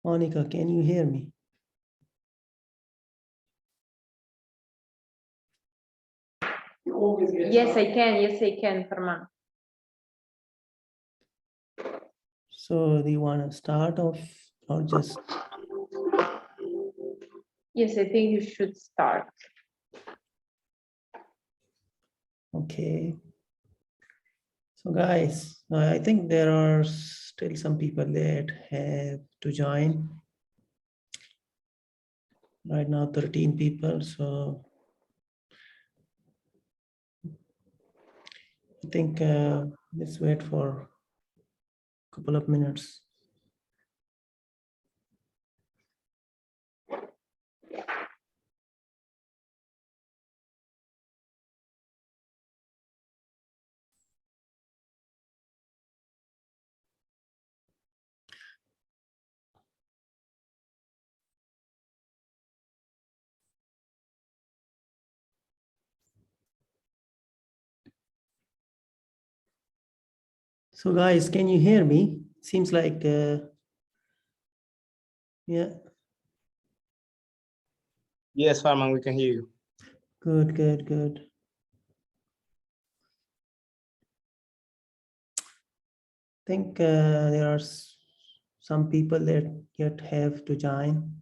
Monica, can you hear me? Yes, I can. Yes, I can, Farman. So do you want to start off or just? Yes, I think you should start. Okay. So guys, I think there are still some people that have to join. Right now, 13 people. So I think let's wait for a couple of minutes. So guys, can you hear me? Seems like, yeah. Yes, Farman, we can hear you. Good, good, good. I think there are some people that yet have to join.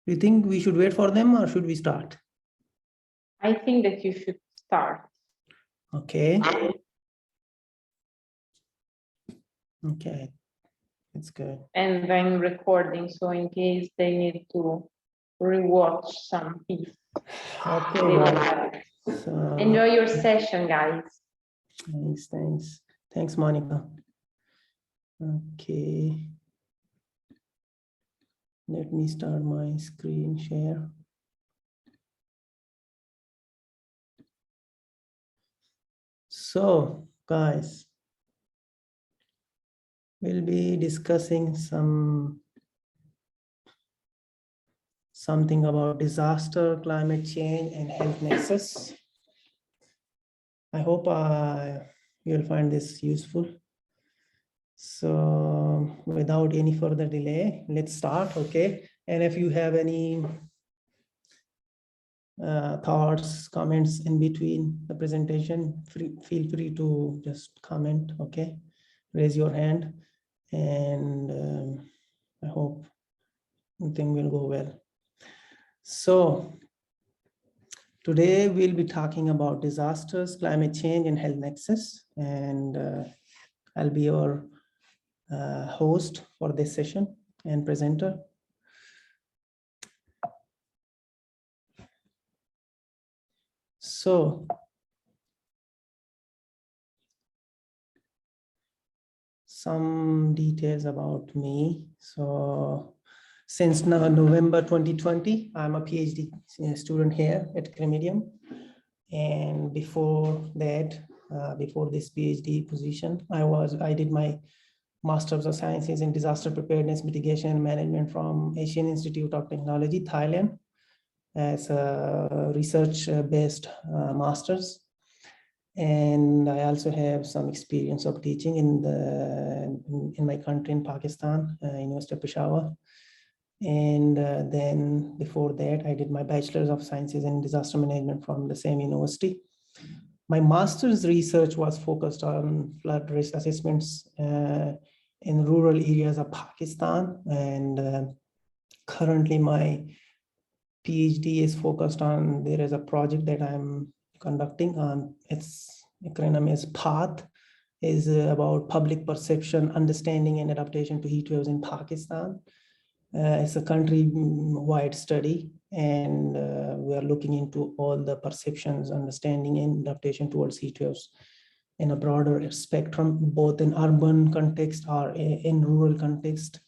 Do you think we should wait for them or should we start? I think that you should start. Okay. Okay, that's good. And I'm recording, so in case they need to rewatch some piece. Okay, they will guys. have it. So, Enjoy your session, guys. thanks, thanks. Thanks, Monica. Okay. Let me start my screen share. So, guys, we'll be discussing something about disaster, climate change, and health nexus. I hope you'll find this useful. So without any further delay, let's start, okay? And if you have any thoughts, comments in between the presentation, feel free to just comment, okay? Raise your hand, and I hope everything will go well. So today we'll be talking about disasters, climate change, and health nexus, and I'll be your host for this session and presenter. So some details about me. So since November 2020, I'm a PhD student here at Cremedium. And before that, before this PhD position, I did my Masters of Sciences in Disaster Preparedness, Mitigation and Management from Asian Institute of Technology, Thailand, as a research-based master's. And I also have some experience of teaching in my country, in Pakistan, University of Peshawar. And then before that, I did my Bachelor's of Sciences in Disaster Management from the same university. My master's research was focused on flood risk assessments in rural areas of Pakistan. And currently my PhD is focused on, there is a project that I'm conducting on, its acronym is PATH, is about public perception, understanding and adaptation to heat waves in Pakistan. It's a country-wide study, and we are looking into all the perceptions, understanding and adaptation towards heat waves in a broader spectrum, both in urban context or in rural context.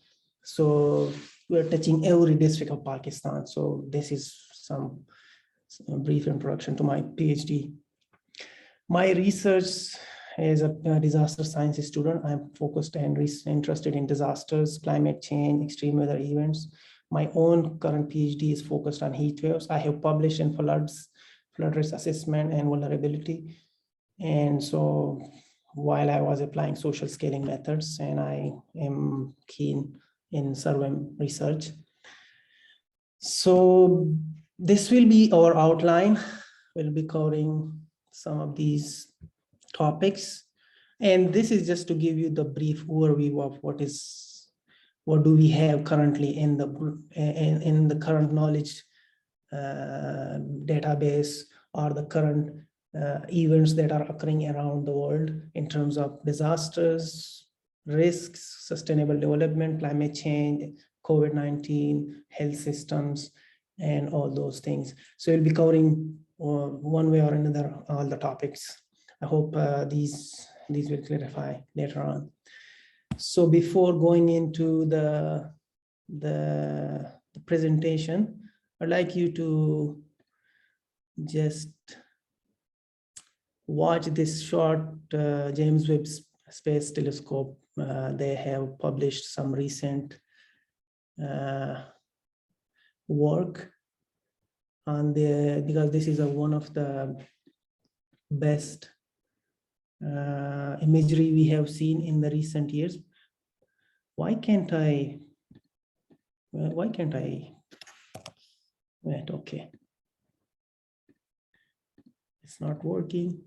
So we're touching every district of Pakistan. So this is some brief introduction to my PhD. My research as a disaster science student, I'm focused and interested in disasters, climate change, extreme weather events. My own current PhD is focused on heat waves. I have published in floods, flood risk assessment and vulnerability. And so while I was applying social scaling methods, and I am keen in SERVIM research. So this will be our outline. We'll be covering some of these topics. And this is just to give you the brief overview of what do we have currently in the current knowledge database, or the current events that are occurring around the world in terms of disasters, risks, sustainable development, climate change, COVID-19, health systems, and all those things. So we'll be covering one way or another all the topics. I hope these will clarify later on. So before going into the presentation, I'd like you to just watch this short James Webb Space Telescope. They have published some recent work on because this is one of the best imagery we have seen in the recent years. Why can't I wait, okay. It's not working.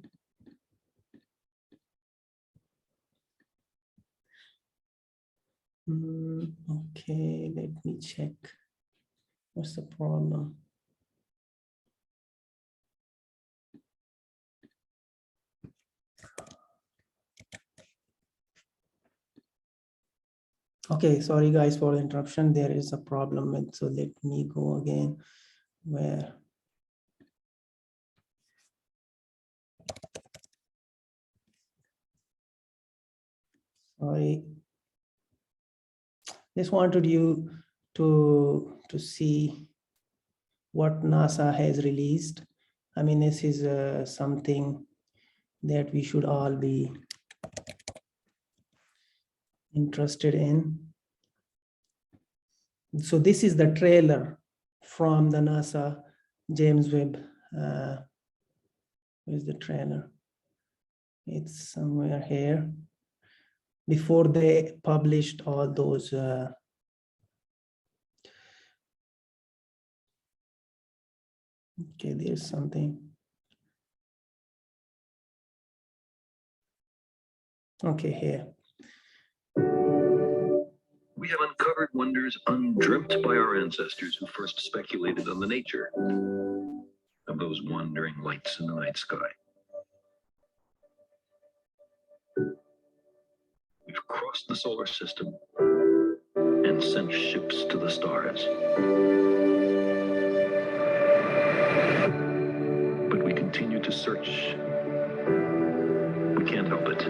Okay, let me check. What's the problem? Okay, sorry guys for the interruption. There is a problem with, so let me go again. Where? Sorry. Just wanted you to see what NASA has released. I mean, this is something that we should all be interested in. So this is the trailer from the NASA James Webb. Where's the trailer? It's somewhere here. Before they published all those okay, there's something. Okay, here. We have uncovered wonders undreamt by our ancestors who first speculated on the nature of those wandering lights in the night sky. We've crossed the solar system and sent ships to the stars. But we continue to search. We can't help it.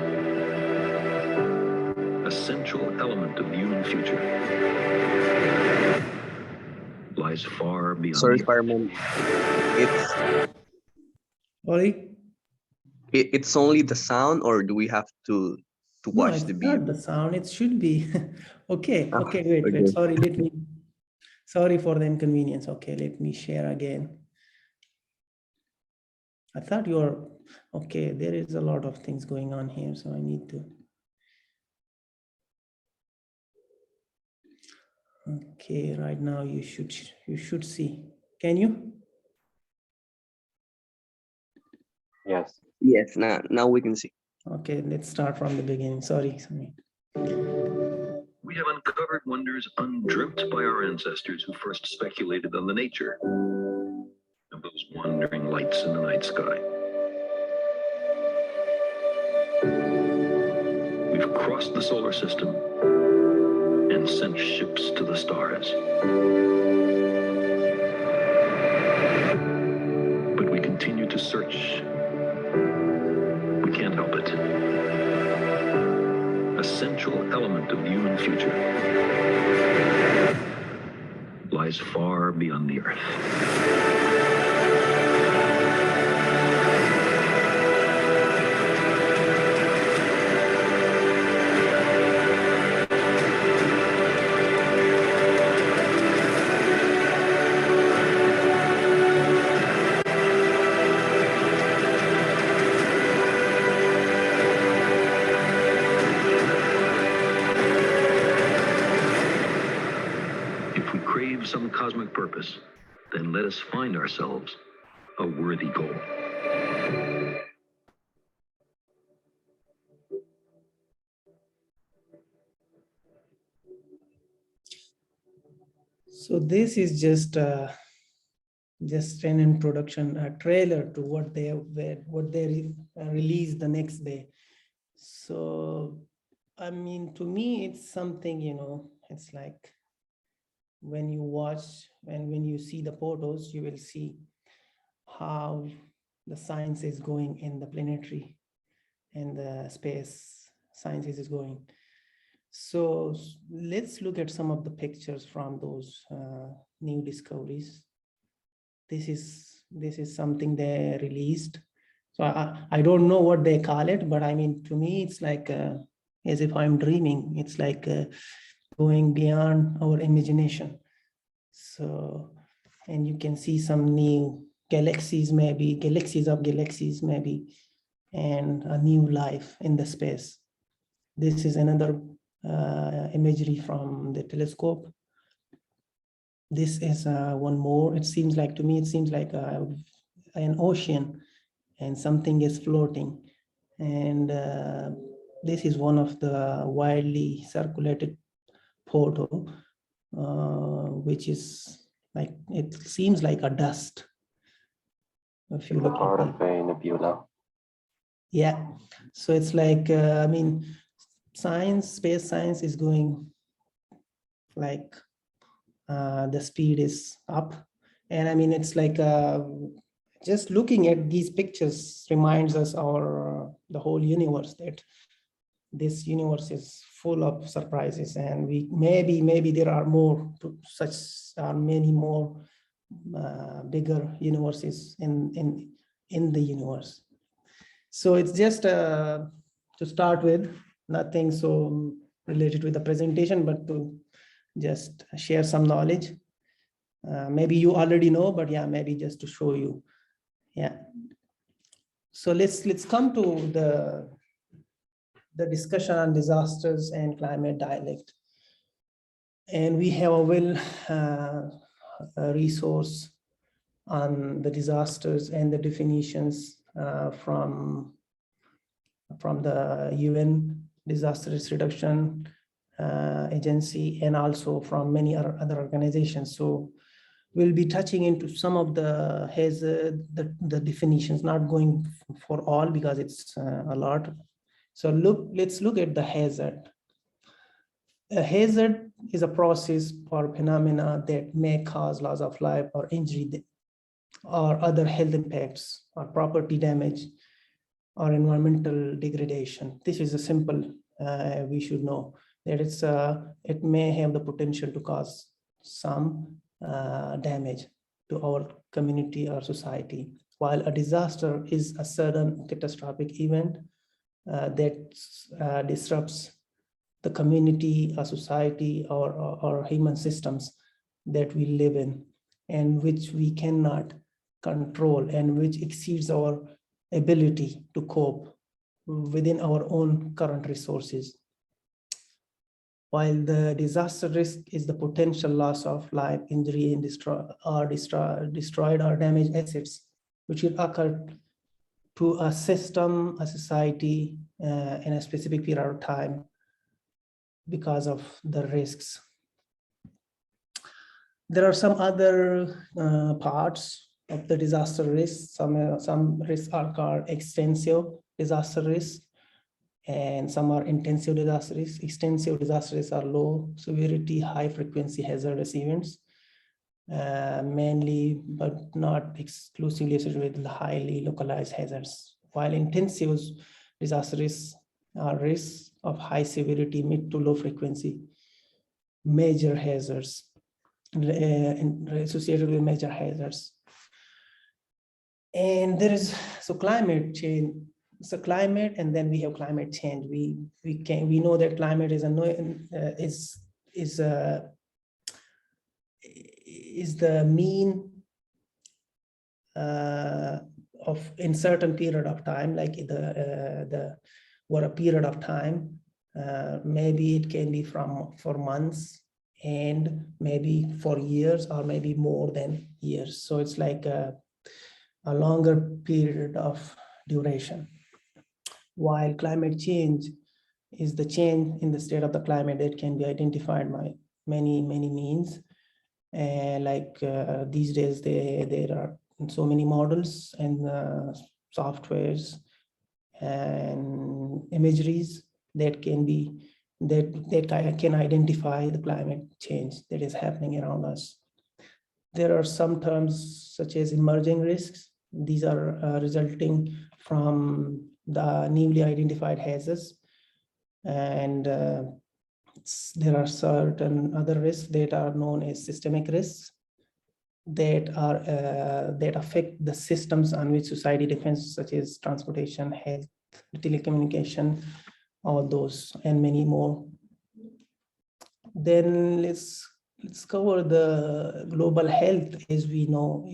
A central element of the human future lies far beyond. Sorry, the earth. fireman. Sorry? It's only the sound, or do we have to No, watch it's the not video? the sound. It should be. Okay, Ah, okay, wait. okay. Sorry, sorry for the inconvenience. Okay, let me share again. I thought okay, there is a lot of things going on here, so I need to. Okay, right now you should see. Can you? Yes. Yes, now we can see. Okay, let's start from the beginning. Sorry. We have uncovered wonders undreamt by our ancestors who first speculated on the nature of those wandering lights in the night sky. We've crossed the solar system and sent ships to the stars. But we continue to search. We can't help it. A central element of the human future lies far beyond the earth. have some cosmic purpose, then let us find ourselves a worthy goal. So this is just an introduction, a trailer to what they released the next day. So, I mean, to me, it's something, it's like when you watch and when you see the photos, you will see how the science is going in the planetary and the space sciences is going. So let's look at some of the pictures from those new discoveries. This is something they released. So I don't know what they call it, but I mean, to me, it's like as if I'm dreaming. It's like going beyond our imagination. So, and you can see some new galaxies, maybe galaxies of galaxies, maybe, and a new life in the space. This is another imagery from the telescope. This is one more. It seems like, to me, it seems like an ocean and something is floating. And this is one of the widely circulated photo, which is like, it seems like a dust. If you look Part at of a nebula. yeah, so it's like, I mean, space science is going like the speed is up. And I mean, it's like just looking at these pictures reminds us the whole universe, that this universe is full of surprises, and we maybe there are more many more bigger universes in the universe. So it's just to start with, nothing so related with the presentation, but to just share some knowledge. Maybe you already know, but yeah, maybe just to show you. Yeah. So let's come to the discussion on disasters and climate dialect. And we have a resource on the disasters and the definitions from the UN Disaster Risk Reduction Agency, and also from many other organizations. So we'll be touching into some of the the definitions, not going for all because it's a lot. So let's look at the hazard. A hazard is a process or phenomena that may cause loss of life or injury or other health impacts or property damage or environmental degradation. This is a simple, we should know that it may have the potential to cause some damage to our community or society, while a disaster is a sudden catastrophic event that disrupts the community, or society, or human systems that we live in, and which we cannot control, and which exceeds our ability to cope within our own current resources. While the disaster risk is the potential loss of life, injury, and destroyed or damaged assets, which will occur to a system, a society, in a specific period of time because of the risks. There are some other parts of the disaster risk. Some risks are called extensive disaster risk, and some are intensive disaster risk. Extensive disaster risks are low severity, high frequency hazardous events, mainly but not exclusively associated with highly localized hazards. While intensive disaster risks are risks of high severity, mid to low frequency, major hazards, associated with major hazards. And there is, so climate change, so climate, and then we have climate change. We know that climate is the mean of in certain period of time, like what a period of time, maybe it can be for months, and maybe for years or maybe more than years. So it's like a longer period of duration. While climate change is the change in the state of the climate that can be identified by many means. These days, there are so many models and softwares and imageries that can identify the climate change that is happening around us. There are some terms such as emerging risks. These are resulting from the newly identified hazards. And there are certain other risks that are known as systemic risks that affect the systems on which society depends, such as transportation, health, telecommunication, all those and many more. Then let's cover the global health. As we know,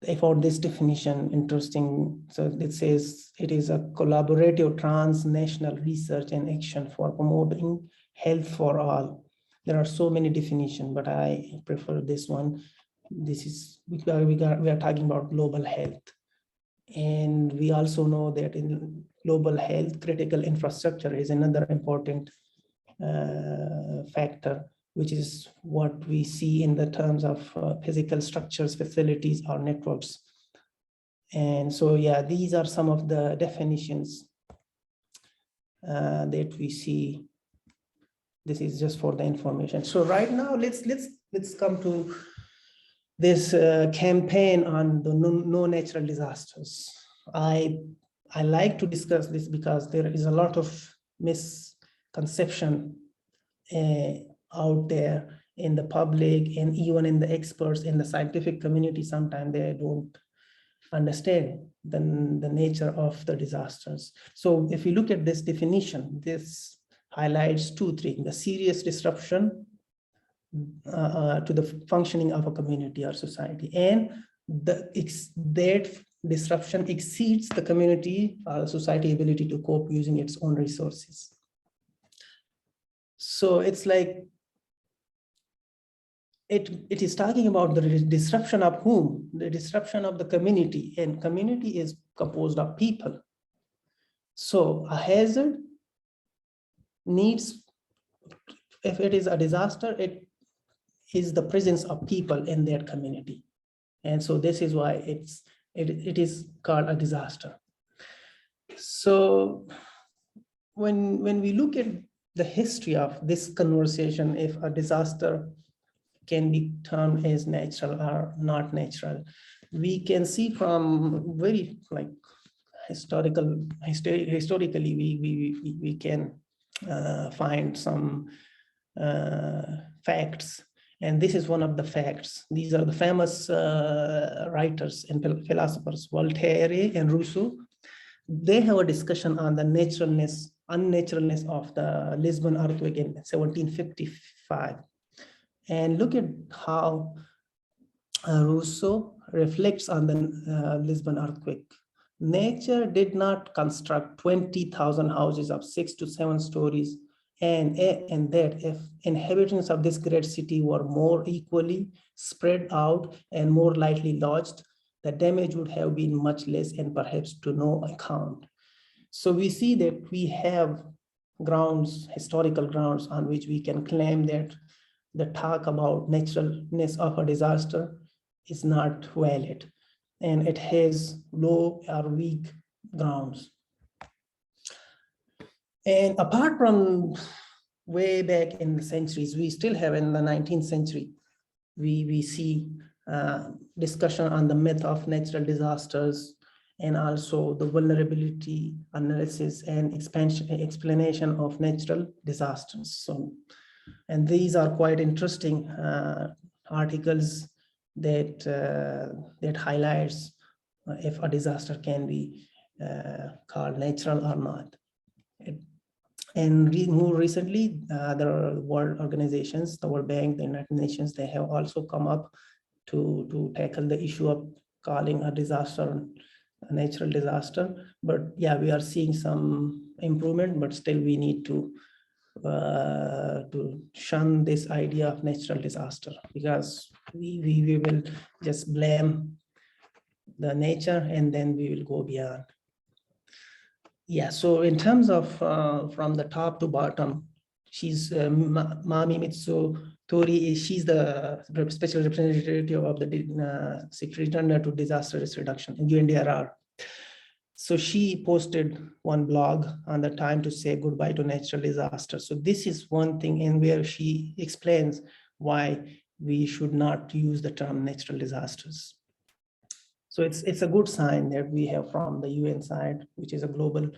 I found this definition interesting. So it says it is a collaborative transnational research and action for promoting health for all. There are so many definitions, but I prefer this one. This is we are talking about global health. And we also know that in global health, critical infrastructure is another important factor, which is what we see in the terms of physical structures, facilities, or networks. And so, yeah, these are some of the definitions that we see. This is just for the information. So right now, let's come to this campaign on the no natural disasters. I like to discuss this because there is a lot of misconception out there in the public and even in the experts in the scientific community. Sometimes they don't understand the nature of the disasters. So if you look at this definition, this highlights two things: the serious disruption to the functioning of a community or society, and that disruption exceeds the community or society ability to cope using its own resources. So it's like it is talking about the disruption of whom? The disruption of the community, and community is composed of people. So a hazard needs, if it is a disaster, it is the presence of people in that community. And so this is why it is called a disaster. So when we look at the history of this conversation, if a disaster can be termed as natural or not natural, we can see from very historically we can find some facts, and this is one of the facts. These are the famous writers and philosophers Voltaire and Rousseau. They have a discussion on the unnaturalness of the Lisbon earthquake in 1755. And look at how Rousseau reflects on the Lisbon earthquake. Nature did not construct 20,000 houses of 6 to 7 stories, and that if inhabitants of this great city were more equally spread out and more lightly lodged, the damage would have been much less and perhaps to no account. So we see that we have grounds, historical grounds, on which we can claim that the talk about naturalness of a disaster is not valid, and it has low or weak grounds. And apart from way back in the centuries, we still have in the 19th century, we see discussion on the myth of natural disasters, and also the vulnerability analysis and explanation of natural disasters. So, and these are quite interesting articles that highlights if a disaster can be called natural or not. And more recently, there are world organizations, the World Bank, the United Nations, they have also come up to tackle the issue of calling a disaster a natural disaster. But yeah, we are seeing some improvement, but still we need to to shun this idea of natural disaster, because we will just blame the nature and then we will go beyond. Yeah, so in terms of from the top to bottom, she's Mami Mitsu Tori. She's the special representative of the Secretary General to Disaster Risk Reduction in UNDRR. So she posted one blog on the time to say goodbye to natural disaster. So this is one thing in where she explains why we should not use the term natural disasters. So it's a good sign that we have from the UN side, which is a global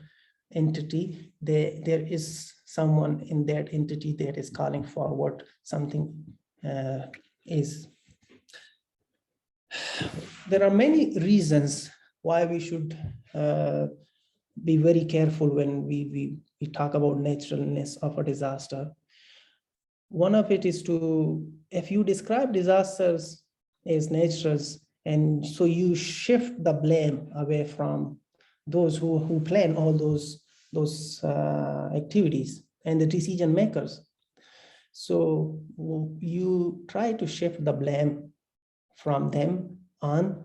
entity. There is someone in that entity that is calling for what something is. There are many reasons why we should be very careful when we talk about naturalness of a disaster. One of it is if you describe disasters as naturals, and so you shift the blame away from those who plan all those activities and the decision makers. So you try to shift the blame from them on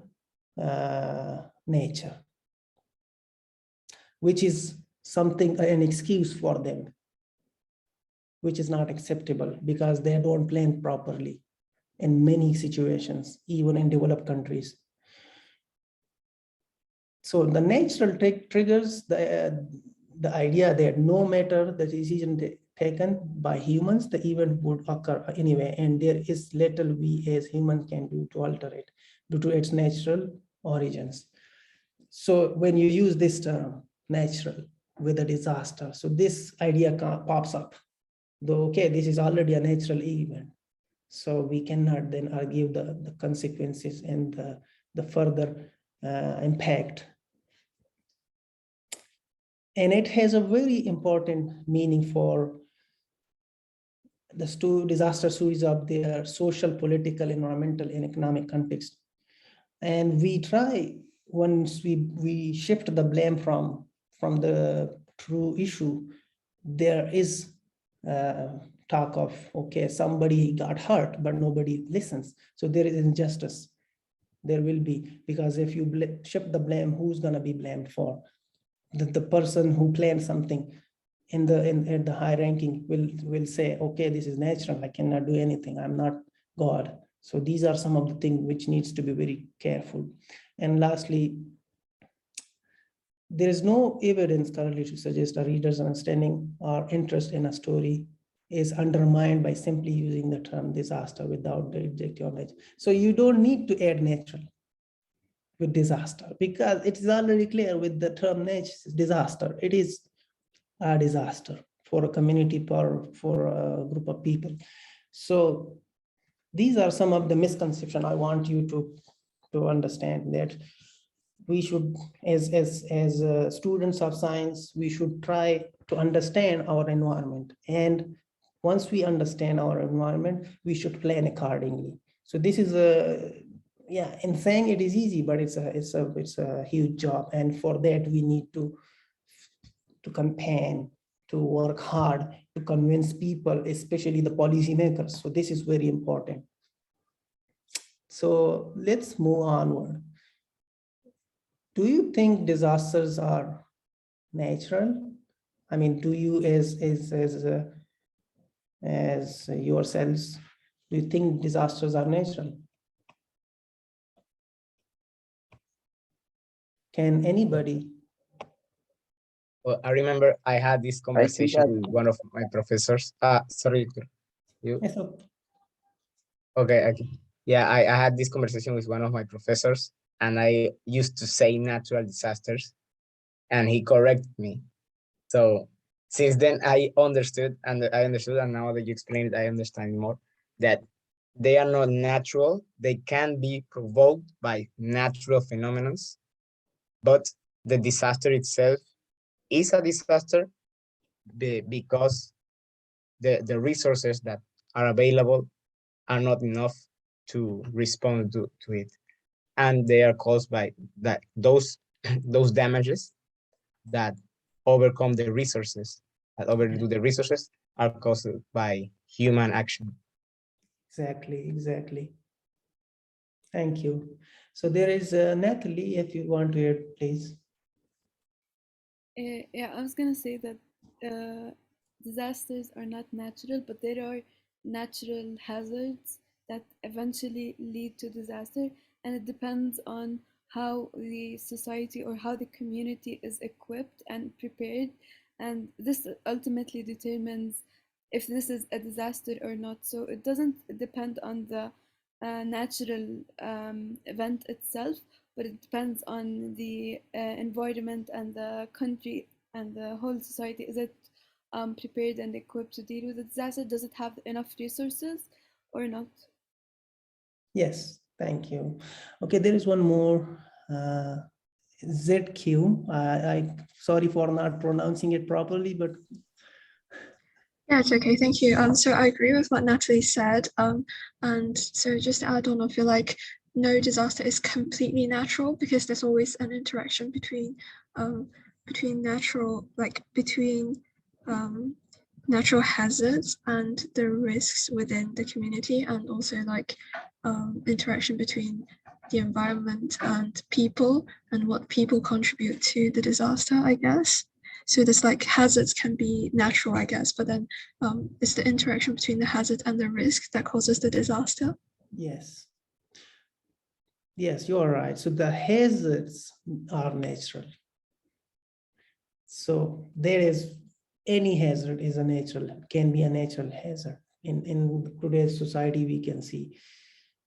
nature, which is something, an excuse for them, which is not acceptable because they don't plan properly in many situations, even in developed countries. So the natural triggers the idea that no matter the decision taken by humans, the event would occur anyway, and there is little we as humans can do to alter it due to its natural origins. So when you use this term, natural, with a disaster, so this idea pops up. Though, okay, this is already a natural event, so we cannot then argue the consequences and the further impact. And it has a very important meaning for the disaster studies of their social, political, environmental, and economic context. And we try, once we shift the blame from the true issue, there is talk of, okay, somebody got hurt, but nobody listens. So there is injustice. There will be, because if you shift the blame, who's going to be blamed for? The person who planned something at the high ranking will say, okay, this is natural, I cannot do anything, I'm not God. So these are some of the things which needs to be very careful. And lastly, there is no evidence currently to suggest a reader's understanding or interest in a story is undermined by simply using the term disaster without the adjective nature. So you don't need to add natural with disaster, because it is already clear with the term disaster. It is a disaster for a community or for a group of people. So these are some of the misconceptions I want you to understand, that we should, as students of science, we should try to understand our environment. And once we understand our environment, we should plan accordingly. So this is yeah, in saying it is easy, but it's a huge job. And for that, we need to campaign, to work hard, to convince people, especially the policymakers. So this is very important. So let's move onward. Do you think disasters are natural? I mean, do you as yourselves, do you think disasters are natural? Can anybody? Well, I remember I had this conversation that- with one of my professors. Sorry, Victor. You? Yes, sir. Okay. Yeah, I had this conversation with one of my professors, and I used to say natural disasters, and he corrected me. So since then I understood, and now that you explained it, I understand more, that they are not natural. They can be provoked by natural phenomena, but the disaster itself is a disaster because the resources that are available are not enough to respond to it, and they are caused by those damages that overcome the resources, that overdo the resources, are caused by human action. Exactly. Thank you. So there is Natalie, if you want to add, please. Yeah, I was gonna say that disasters are not natural, but there are natural hazards that eventually lead to disaster, and it depends on how the society or how the community is equipped and prepared, and this ultimately determines if this is a disaster or not. So it doesn't depend on the natural event itself, but it depends on the environment and the country and the whole society. Is it prepared and equipped to deal with the disaster? Does it have enough resources or not? Yes, thank you. Okay, there is one more. ZQ. I sorry for not pronouncing it properly, but Yeah, it's okay. Thank you. So I agree with what Natalie said. And so just to add on, I feel like no disaster is completely natural because there's always an interaction between natural hazards and the risks within the community, and also like interaction between the environment and people and what people contribute to the disaster, I guess. So there's like hazards can be natural, I guess, but then it's the interaction between the hazard and the risk that causes the disaster. yes. Yes, you are right. So the hazards are natural. So there is any hazard is a natural, can be a natural hazard. In today's society, we can see.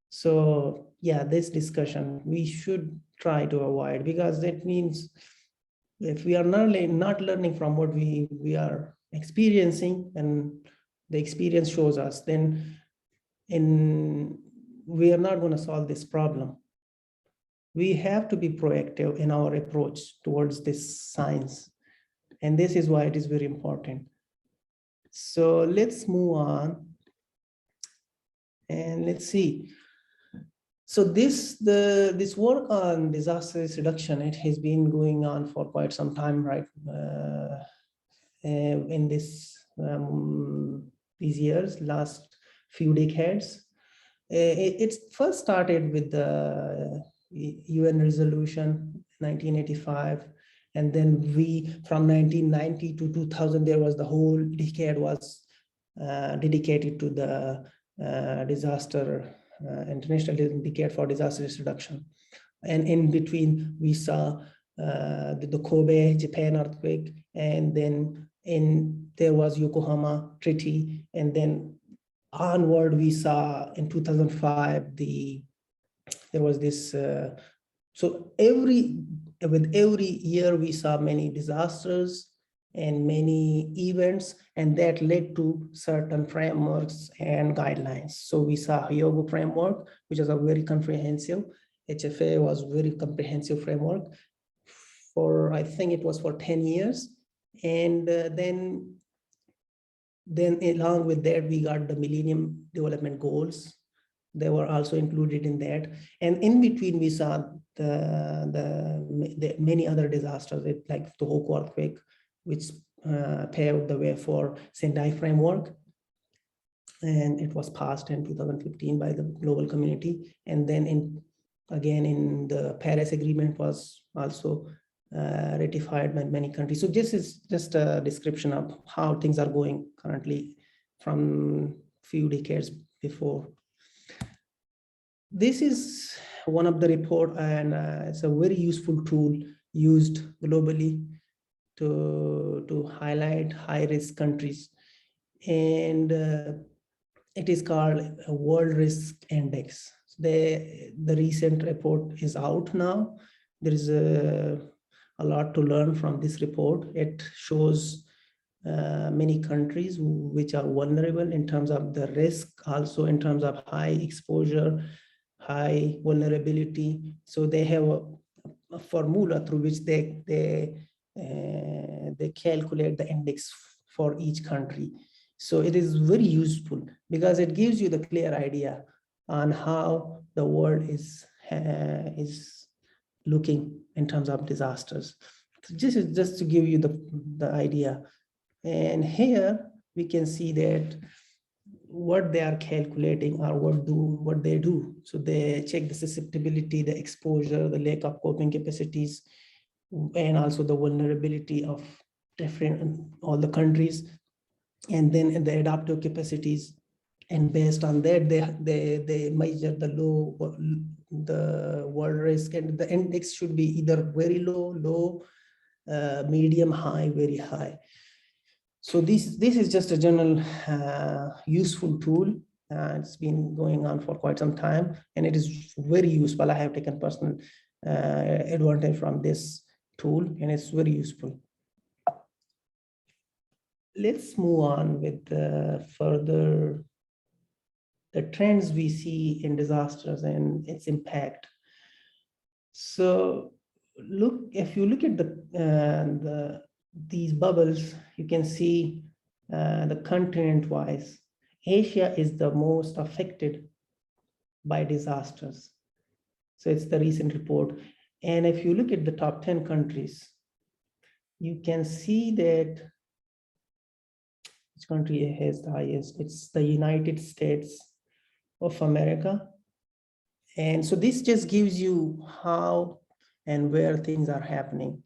So yeah, this discussion we should try to avoid, because that means if we are not learning from what we are experiencing, and the experience shows us, then we are not going to solve this problem. We have to be proactive in our approach towards this science, and this is why it is very important. So let's move on and let's see. So this work on disaster risk reduction, it has been going on for quite some time, right? In these years, last few decades. It first started with the UN resolution 1985, and then from 1990 to 2000, there was the whole decade was dedicated to the international decade for disaster risk reduction. And in between, we saw the Kobe, Japan earthquake, and then there was Yokohama Treaty, and then onward we saw in 2005 there was this. So with every year we saw many disasters and many events, and that led to certain frameworks and guidelines. So we saw Hyogo framework, which is a very comprehensive. HFA was very comprehensive framework for, I think it was for 10 years. And then along with that, we got the Millennium Development Goals. They were also included in that. And in between, we saw the many other disasters, like the Tohoku earthquake, which paved the way for Sendai framework. And it was passed in 2015 by the global community. And then again in the Paris Agreement was also ratified by many countries. So this is just a description of how things are going currently from few decades before. This is one of the report, and it's a very useful tool used globally to highlight high-risk countries. And it is called a World Risk Index. The recent report is out now. There is a lot to learn from this report. It shows many countries which are vulnerable in terms of the risk, also in terms of high exposure, high vulnerability. So they have a formula through which they calculate the index for each country. So it is very useful because it gives you the clear idea on how the world is looking in terms of disasters. So this is just to give you the idea. And here we can see that what they are calculating or what they do. So they check the susceptibility, the exposure, the lack of coping capacities, and also the vulnerability of different all the countries, and then the adaptive capacities. And based on that, they measure the world risk, and the index should be either very low, medium, high, very high. So this is just a general useful tool. It's been going on for quite some time, and it is very useful. I have taken personal advantage from this tool, and it's very useful. Let's move on with further the trends we see in disasters and its impact. So if you look at these bubbles, you can see the continent-wise, Asia is the most affected by disasters. So it's the recent report. And if you look at the top 10 countries, you can see that which country has the highest? It's the United States of America. And so this just gives you how and where things are happening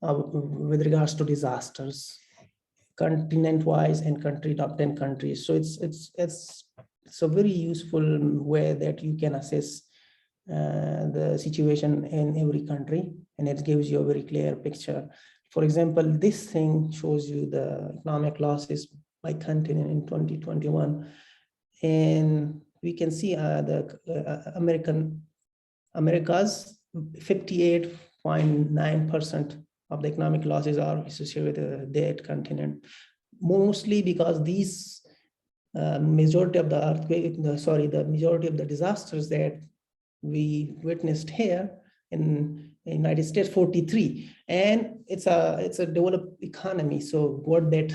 with regards to disasters, continent-wise and top 10 countries. So it's a very useful way that you can assess the situation in every country, and it gives you a very clear picture. For example, this thing shows you the economic losses by continent in 2021, and we can see the Americas 58.9% of the economic losses are associated with that continent, mostly because these majority of the earthquake, the majority of the disasters that we witnessed here in the United States, 43, and it's a developed economy. So what they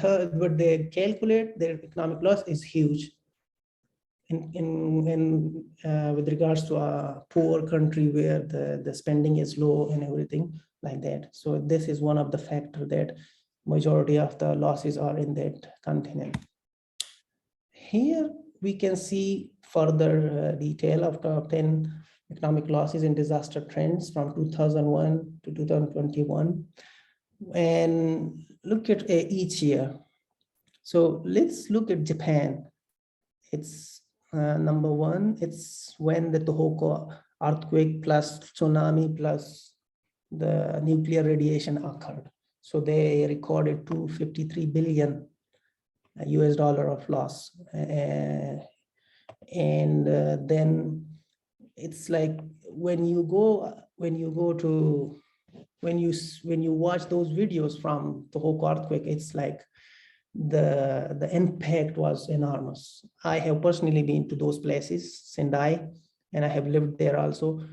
calculate, their economic loss is huge. With regards to a poor country where the spending is low and everything like that. So this is one of the factors that majority of the losses are in that continent. Here we can see further detail of top 10 economic losses and disaster trends from 2001 to 2021, and look at each year. So let's look at Japan. It's number one. It's when the Tohoku earthquake plus tsunami plus the nuclear radiation occurred. So they recorded $253 billion US of loss. And then it's like when you watch those videos from the Tohoku earthquake, it's like the impact was enormous. I have personally been to those places, Sendai, and I have lived there also.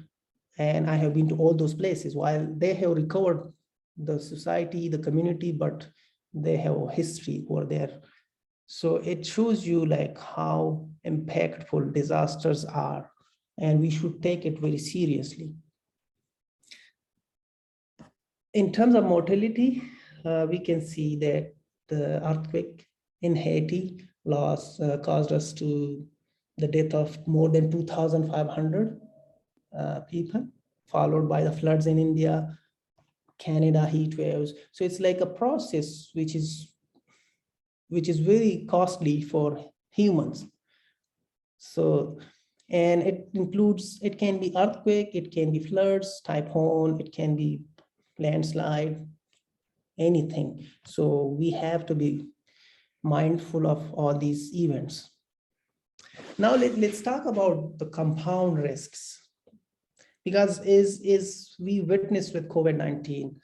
And I have been to all those places. While they have recovered the society, the community, but they have a history over there. So it shows you like how impactful disasters are, and we should take it very seriously. In terms of mortality, we can see that the earthquake in Haiti caused us to the death of more than 2,500 people, followed by the floods in India, Canada, heat waves. So it's like a process which is very costly for humans. So, and it can be earthquake, it can be floods, typhoon, it can be landslide, anything. So we have to be mindful of all these events. Now let's talk about the compound risks, because is we witnessed with COVID-19,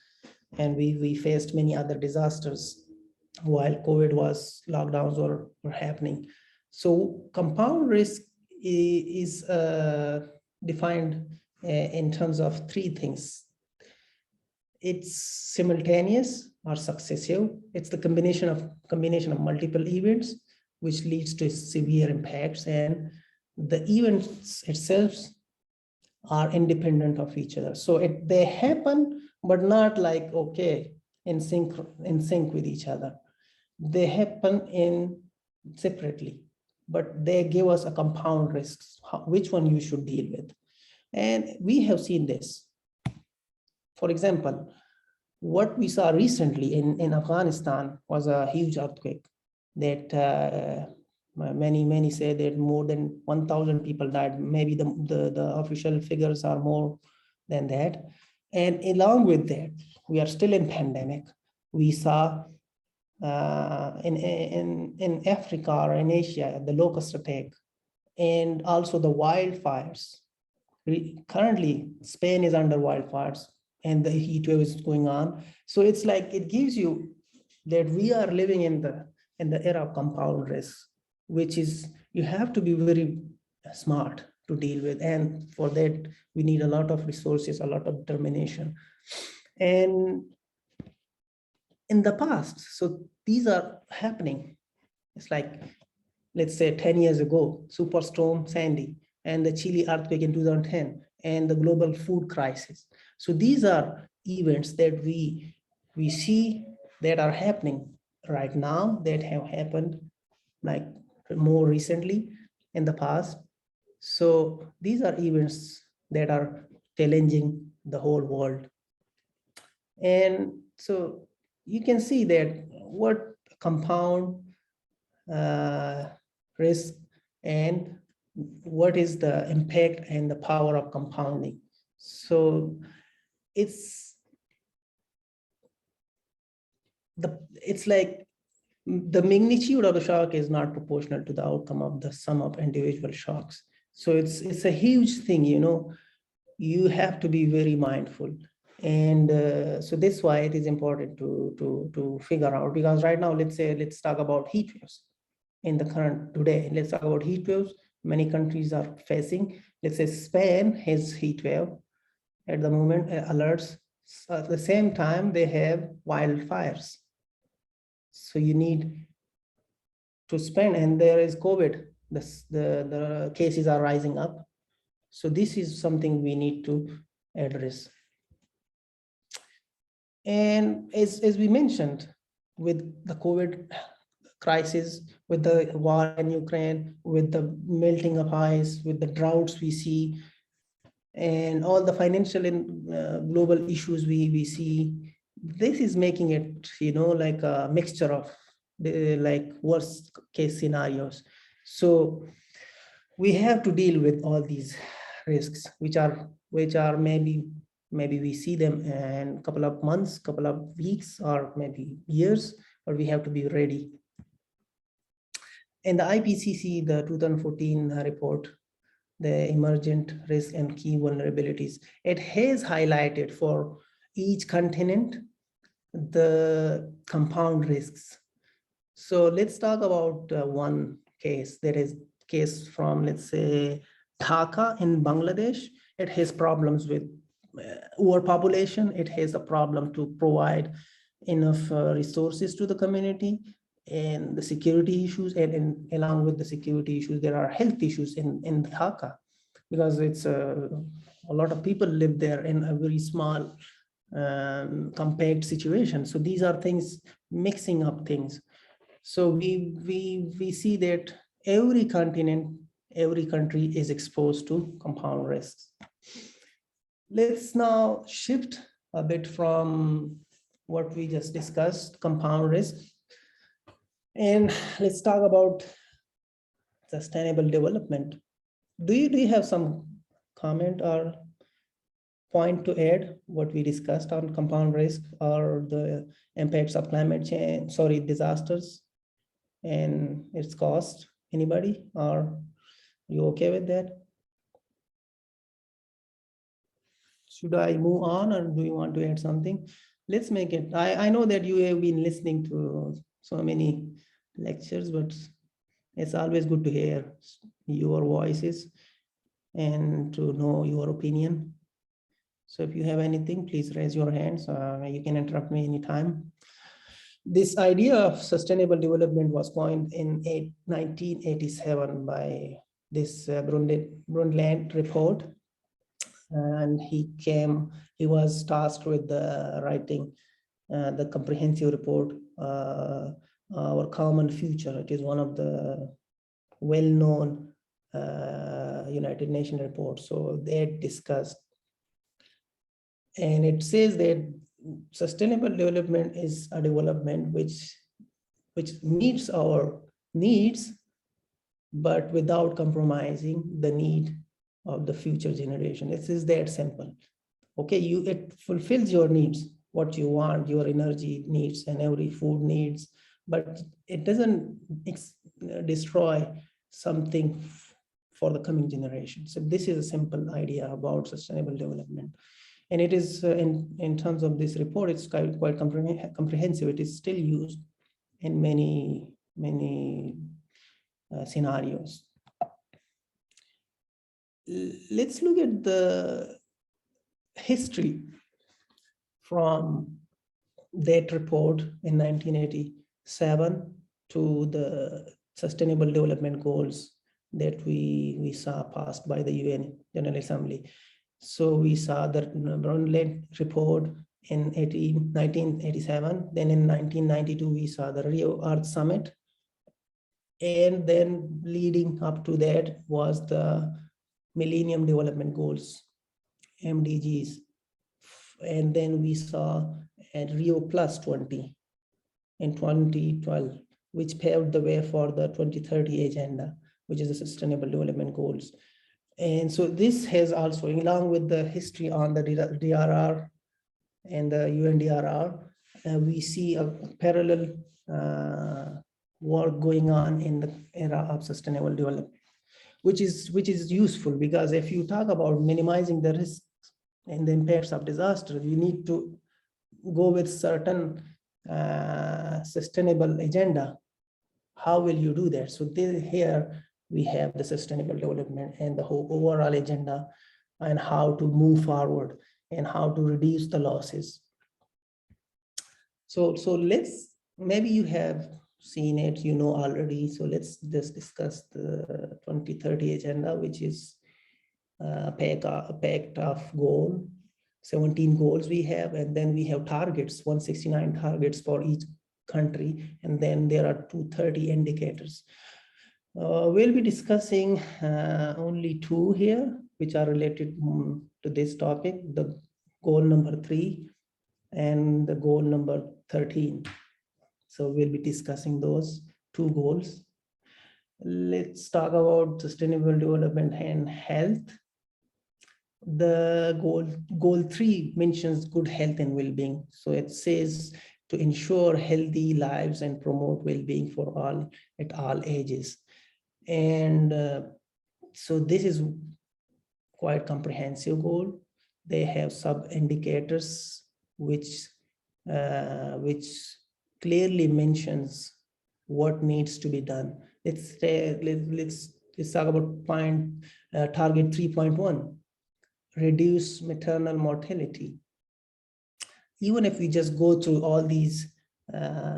and we faced many other disasters while COVID lockdowns were happening. So compound risk is defined in terms of three things. It's simultaneous or successive. It's the combination of multiple events which leads to severe impacts, and the events itself are independent of each other. So they happen, but not like in sync with each other. they happen in separately, but they give us a compound risks, which one you should deal with. And we have seen this. For example, what we saw recently in Afghanistan was a huge earthquake that many say that more than 1,000 people died. Maybe the official figures are more than that. And along with that, we are still in pandemic. We saw in Africa or in Asia, the locust attack, and also the wildfires. Currently, Spain is under wildfires and the heat wave is going on. So it's like, it gives you that we are living in the era of compound risk, which is, you have to be very smart to deal with. And for that, we need a lot of resources, a lot of determination. And in the past, so these are happening. It's like, let's say 10 years ago, Superstorm Sandy and the Chile earthquake in 2010 and the global food crisis. So these are events that we see that are happening right now, that have happened like more recently in the past. So these are events that are challenging the whole world. And so you can see that what compound risk and what is the impact and the power of compounding. So it's like the magnitude of the shock is not proportional to the outcome of the sum of individual shocks. So it's a huge thing, you know, you have to be very mindful. And so that's why it is important to figure out, because right now, let's talk about heat waves in the current today. Let's talk about heat waves. Many countries are facing, let's say Spain has heat wave at the moment, alerts. So at the same time, they have wildfires. So you need to spend, and there is COVID, the cases are rising up. So this is something we need to address. And as we mentioned, with the COVID crisis, with the war in Ukraine, with the melting of ice, with the droughts we see, and all the financial and global issues we see, this is making it, you know, like a mixture of the like worst case scenarios. So we have to deal with all these risks, which are maybe we see them in a couple of months, couple of weeks, or maybe years, but we have to be ready. In the IPCC, the 2014 report, the emergent risk and key vulnerabilities, it has highlighted for each continent the compound risks. So let's talk about one case. There is case from, let's say, Dhaka in Bangladesh. It has problems with overpopulation. It has a problem to provide enough resources to the community, and the security issues, and along with the security issues, there are health issues in Dhaka, because it's a lot of people live there in a very small compact situation. So these are things, mixing up things. So we see that every continent, every country is exposed to compound risks. Let's now shift a bit from what we just discussed, compound risk, and let's talk about sustainable development. Do you have some comment or point to add what we discussed on compound risk or the impacts of climate change, disasters and its cost? Anybody? Or are you okay with that? Should I move on, or do you want to add something? Let's make it. I know that you have been listening to so many lectures, but it's always good to hear your voices and to know your opinion. So if you have anything, please raise your hands. You can interrupt me anytime. This idea of sustainable development was coined in 1987 by this Brundtland report. And he was tasked with writing the comprehensive report our common future. It is one of the well-known United Nations reports. So they discussed, and it says that sustainable development is a development which meets our needs, but without compromising the need of the future generation. It is that simple. Okay, it fulfills your needs, what you want, your energy needs and every food needs, but it doesn't destroy something for the coming generation. So this is a simple idea about sustainable development. And it is in terms of this report, it's quite comprehensive. It is still used in many scenarios. Let's look at the history from that report in 1987 to the Sustainable Development Goals that we saw passed by the UN General Assembly. So we saw the Brundtland report in 1987. Then in 1992, we saw the Rio Earth Summit. And then leading up to that was the Millennium Development Goals, MDGs. And then we saw at Rio Plus 20 in 2012, which paved the way for the 2030 agenda, which is the Sustainable Development Goals. And so this has also, along with the history on the DRR and the UNDRR, we see a parallel work going on in the era of sustainable development, which is useful, because if you talk about minimizing the risks and the impacts of disaster, you need to go with certain sustainable agenda. How will you do that? So here we have the sustainable development and the whole overall agenda and how to move forward and how to reduce the losses. So maybe you have seen it, you know already. So let's just discuss the 2030 agenda, which is a pact of goal, 17 goals we have, and then we have targets, 169 targets for each country, and then there are 230 indicators. We'll be discussing only two here, which are related to this topic, the goal number 3 and the goal number 13. So we'll be discussing those two goals. Let's talk about sustainable development and health. The goal 3 mentions good health and well-being. So it says to ensure healthy lives and promote well-being for all at all ages. And so this is quite comprehensive goal. They have sub-indicators which clearly mentions what needs to be done. Let's talk about target 3.1, reduce maternal mortality. Even if we just go through all these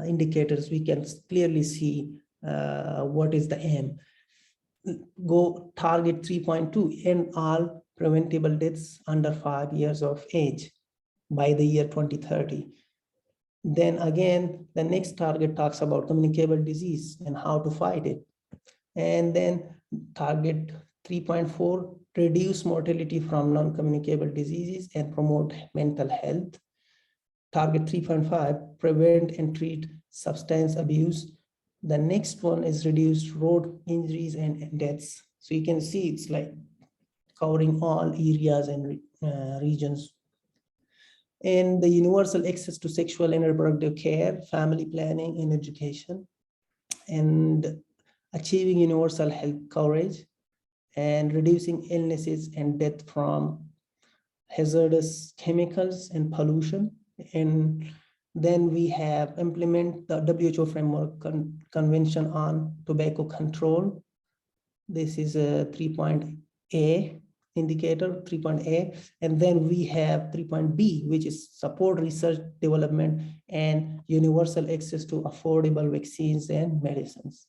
indicators, we can clearly see what is the aim. Go target 3.2, end all preventable deaths under 5 years of age by the year 2030. Then again, the next target talks about communicable disease and how to fight it. And then target 3.4, reduce mortality from non-communicable diseases and promote mental health. Target 3.5, prevent and treat substance abuse. The next one is reduce road injuries and deaths. So you can see it's like covering all areas and regions. And the universal access to sexual and reproductive care, family planning and education, and achieving universal health coverage, and reducing illnesses and death from hazardous chemicals and pollution. And then we have implement the WHO framework convention on tobacco control. This is a 3.A indicator, 3.A. And then we have 3.B, which is support research development and universal access to affordable vaccines and medicines.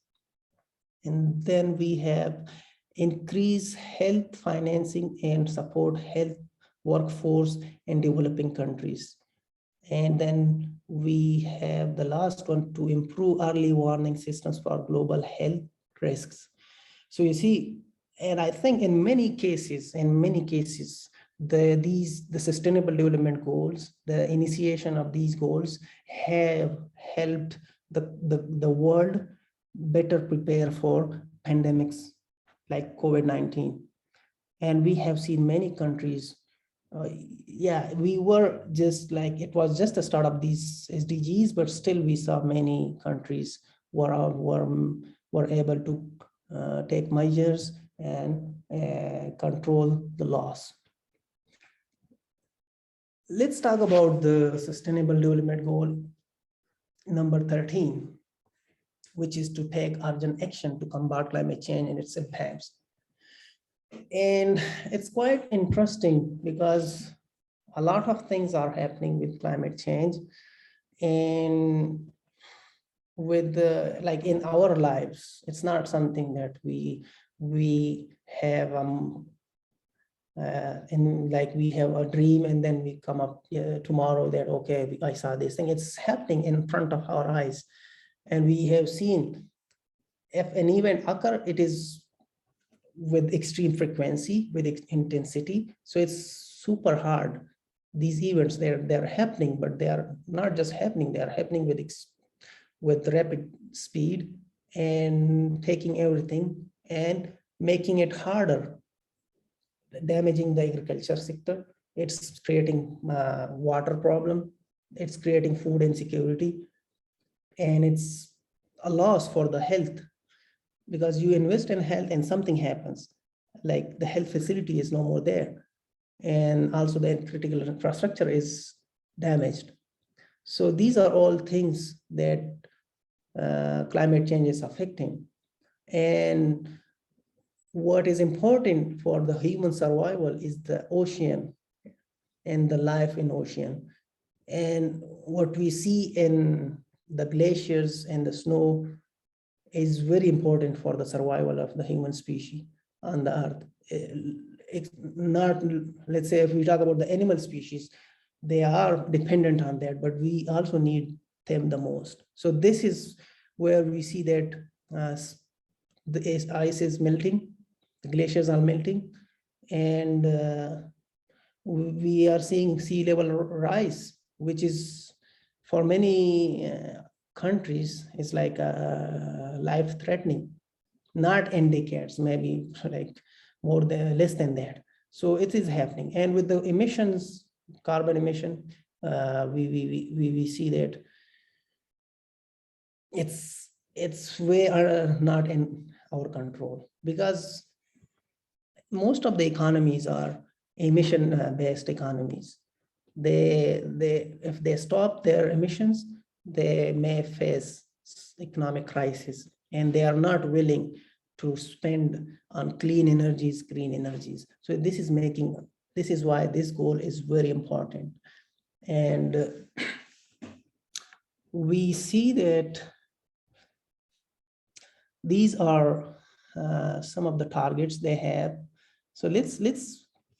And then we have increase health financing and support health workforce in developing countries. And then we have the last one, to improve early warning systems for global health risks. So you see, and I think in many cases, the sustainable development goals, the initiation of these goals have helped the world better prepare for pandemics like COVID-19. And we have seen many countries, yeah, we were just like, it was just the start of these SDGs, but still we saw many countries were able to take measures and control the loss. Let's talk about the Sustainable Development Goal number 13, which is to take urgent action to combat climate change and its impacts. And it's quite interesting because a lot of things are happening with climate change, and with like in our lives, it's not something that we have and like we have a dream and then we come up tomorrow that, okay, I saw this thing. It's happening in front of our eyes, and we have seen if an event occur, it is with extreme frequency, with intensity. So it's super hard. These events, they're happening, but they are not just happening, they are happening with rapid speed and taking everything and making it harder, damaging the agriculture sector. It's creating water problem. It's creating food insecurity, and it's a loss for the health, because you invest in health and something happens, like the health facility is no more there, and also the critical infrastructure is damaged. So these are all things that climate change is affecting. And what is important for the human survival is the ocean and the life in ocean. And what we see in the glaciers and the snow is very important for the survival of the human species on the earth. It's not, let's say, if we talk about the animal species, they are dependent on that, but we also need them the most. So this is where we see that the ice is melting, the glaciers are melting, and we are seeing sea level rise, which is for many countries is like life-threatening, not in decades, maybe like less than that. So it is happening, and with the emissions, carbon emission, we see that it's way not in our control, because most of the economies are emission-based economies. If they stop their emissions, they may face economic crisis, and they are not willing to spend on clean energies, green energies. So this is why this goal is very important. And we see that these are some of the targets they have. So let's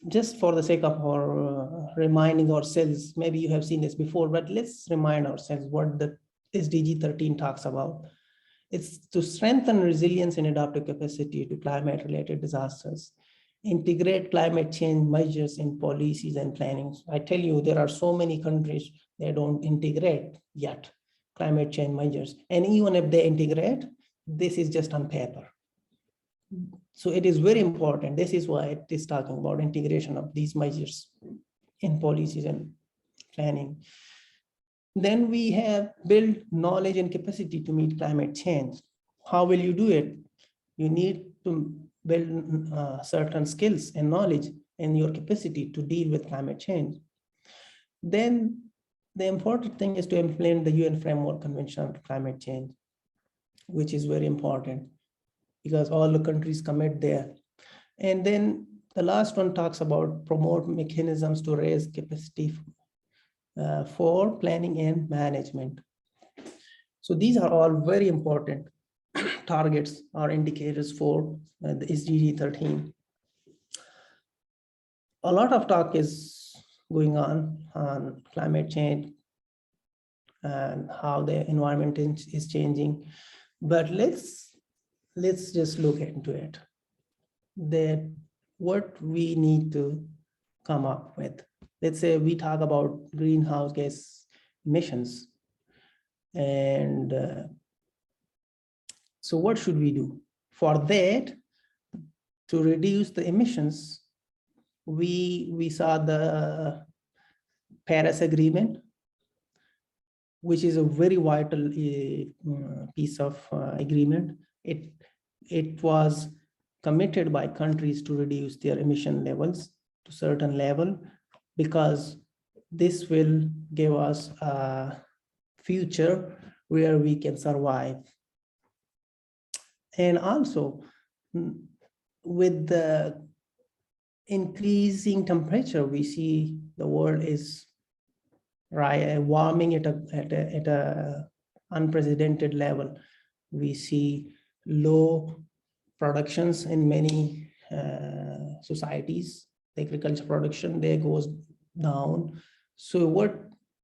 just for the sake of our reminding ourselves, maybe you have seen this before, but let's remind ourselves what the SDG 13 talks about. It's to strengthen resilience and adaptive capacity to climate-related disasters, integrate climate change measures in policies and planning. I tell you, there are so many countries that don't integrate yet climate change measures. And even if they integrate, this is just on paper. So it is very important. This is why it is talking about integration of these measures in policies and planning. Then we have built knowledge and capacity to meet climate change. How will you do it? You need to build certain skills and knowledge and your capacity to deal with climate change. Then the important thing is to implement the UN Framework Convention on Climate Change, which is very important because all the countries commit there. And then the last one talks about promote mechanisms to raise capacity for planning and management. So these are all very important targets or indicators for the SDG 13. A lot of talk is going on climate change and how the environment is changing. But let's just look into it, that what we need to come up with. Let's say we talk about greenhouse gas emissions, and so what should we do? For that, to reduce the emissions, we saw the Paris Agreement, which is a very vital piece of agreement. It was committed by countries to reduce their emission levels to certain level, because this will give us a future where we can survive. And also, with the increasing temperature, we see the world is warming at a unprecedented level. We see low productions in many societies. The agriculture production there goes down. So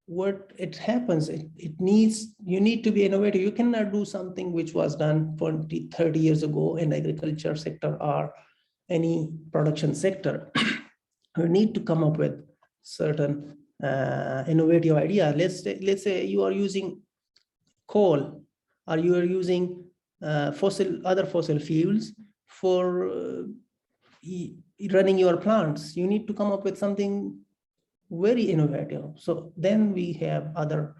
what it happens, it needs, you need to be innovative. You cannot do something which was done 20, 30 years ago in the agriculture sector or any production sector. You need to come up with certain innovative idea. Let's say you are using coal, or you are using other fossil fuels for running your plants. You need to come up with something very innovative. So then we have other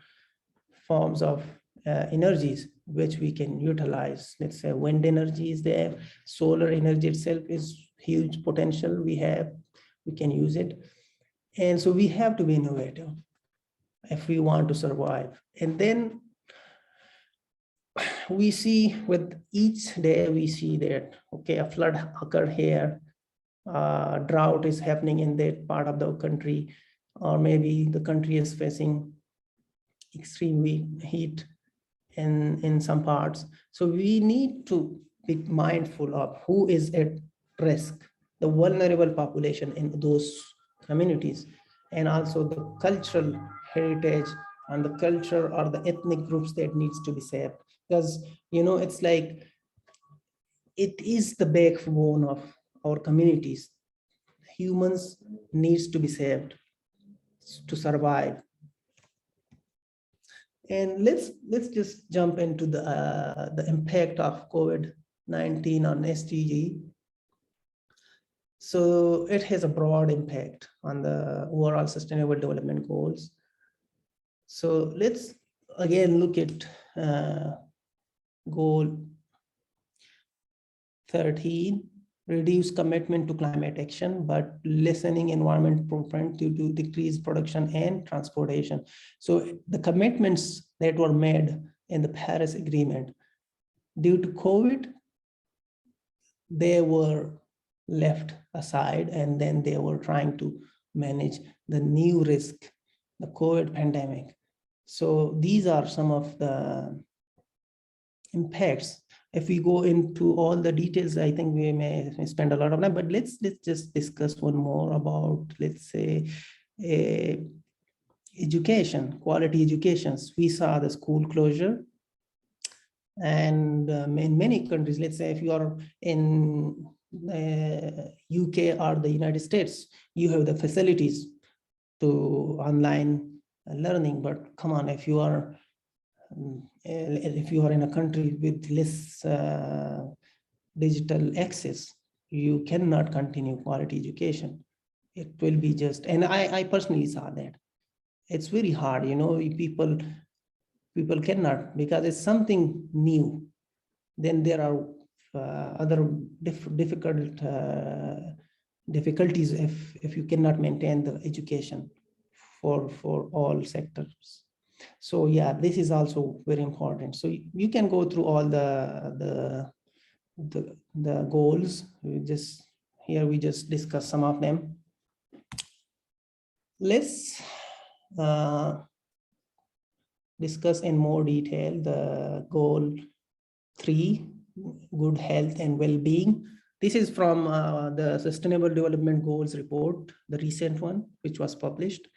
forms of energies which we can utilize. Let's say wind energy is there, solar energy itself is huge potential we can use it. And so we have to be innovative if we want to survive. And then we see with each day, we see that, okay, a flood occurred here, drought is happening in that part of the country, or maybe the country is facing extreme heat in some parts. So we need to be mindful of who is at risk, the vulnerable population in those communities, and also the cultural heritage and the culture or the ethnic groups that needs to be saved. Because, you know, it's like, it is the backbone of our communities. Humans needs to be saved to survive. And let's just jump into the impact of COVID-19 on SDG. So it has a broad impact on the overall sustainable development goals. So let's again look at goal 13, reduce commitment to climate action, but lessening environment footprint due to decreased production and transportation. So the commitments that were made in the Paris Agreement, due to COVID, they were left aside, and then they were trying to manage the new risk, the COVID pandemic. So these are some of the impacts. If we go into all the details, I think we may spend a lot of time, but let's just discuss one more about, let's say, education, quality educations. We saw the school closure, and in many countries, let's say if you are in UK or the United States, you have the facilities to online learning. But come on, if you are in a country with less digital access, you cannot continue quality education. It will be just, and I personally saw that. It's very hard, you know, people cannot, because it's something new. Then there are other difficulties if you cannot maintain the education for all sectors. So yeah, this is also very important. So you can go through all the goals. We just discuss some of them. Let's discuss in more detail the goal 3, good health and well-being. This is from the Sustainable Development Goals report, the recent one, which was published.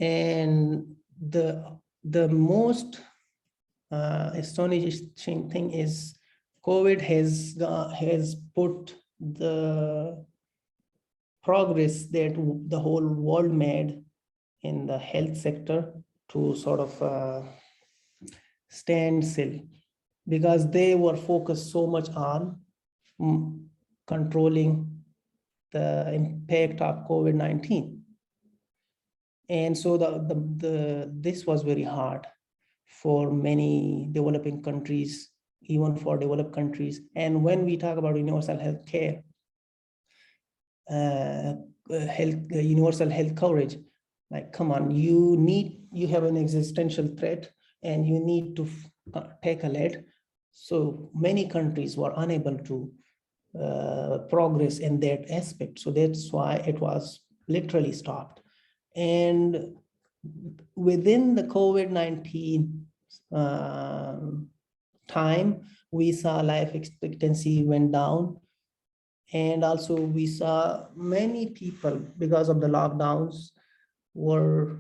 And the the most astonishing thing is COVID has put the progress that the whole world made in the health sector to sort of stand still, because they were focused so much on controlling the impact of COVID-19. And so this was very hard for many developing countries, even for developed countries. And when we talk about universal health care, universal health coverage, like, come on, you have an existential threat and you need to tackle it. So many countries were unable to progress in that aspect. So that's why it was literally stopped. And within the COVID-19 time, we saw life expectancy went down. And also we saw many people, because of the lockdowns, were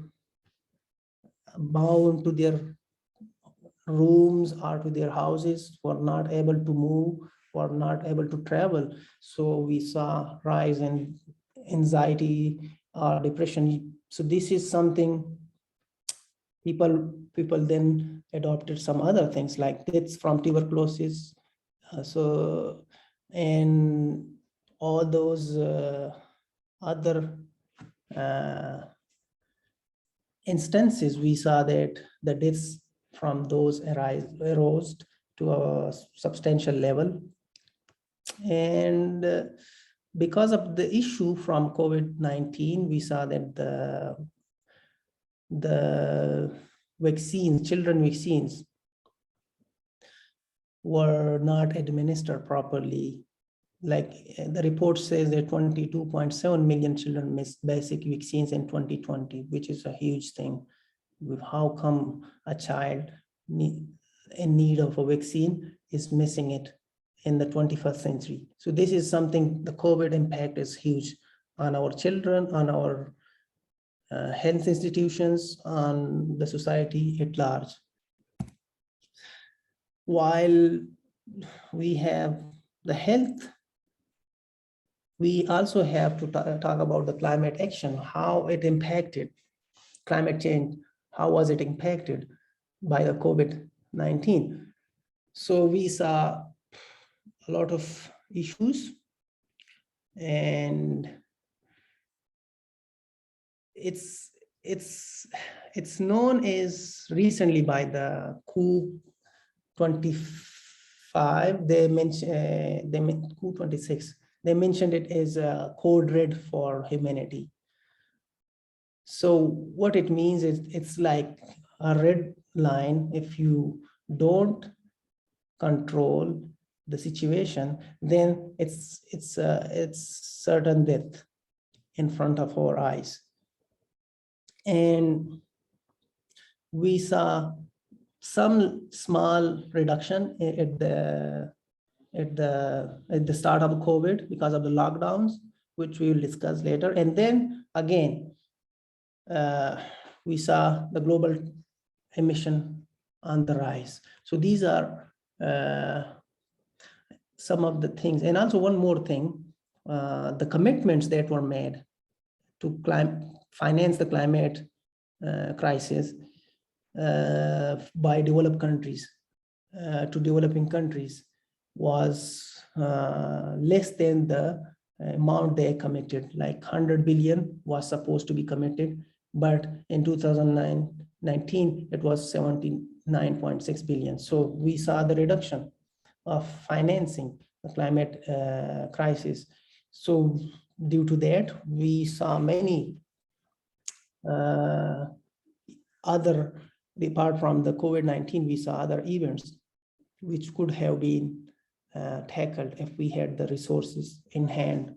bound to their rooms or to their houses, were not able to move, were not able to travel. So we saw rise in anxiety or depression. So this is something people then adopted some other things like deaths from tuberculosis. And all those other instances, we saw that the deaths from those arose to a substantial level. And because of the issue from COVID-19, we saw that the vaccines, children vaccines, were not administered properly. Like the report says that 22.7 million children missed basic vaccines in 2020, which is a huge thing. How come a child in need of a vaccine is missing it in the 21st century? So this is something, the COVID impact is huge on our children, on our health institutions, on the society at large. While we have the health, we also have to talk about the climate action, how it impacted climate change, how was it impacted by the COVID-19. So we saw a lot of issues, and it's known as recently by the COP25, they mentioned COP26, they mentioned it as a code red for humanity. So what it means is it's like a red line. If you don't control the situation, then it's certain death in front of our eyes. And we saw some small reduction at the start of COVID because of the lockdowns, which we will discuss later. And then again, we saw the global emission on the rise. So these are some of the things. And also one more thing, the commitments that were made to finance the climate crisis by developed countries to developing countries was less than the amount they committed. Like 100 billion was supposed to be committed, but in 2019 it was 79.6 billion. So we saw the reduction of financing the climate crisis. So due to that, we saw many other, apart from the COVID-19, we saw other events which could have been tackled if we had the resources in hand.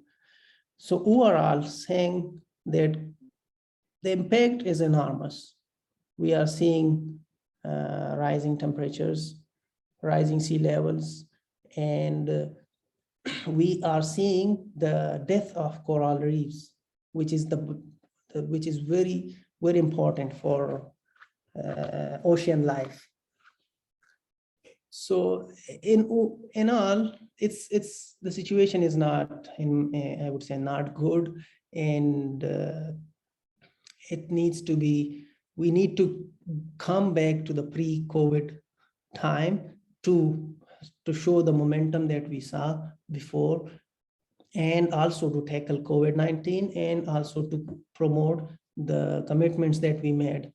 So overall, saying that the impact is enormous. We are seeing rising temperatures, rising sea levels, and we are seeing the death of coral reefs, which is very, very important for ocean life. So in all, it's the situation is not I would say not good, and it needs to be, we need to come back to the pre-COVID time to show the momentum that we saw before, and also to tackle COVID-19, and also to promote the commitments that we made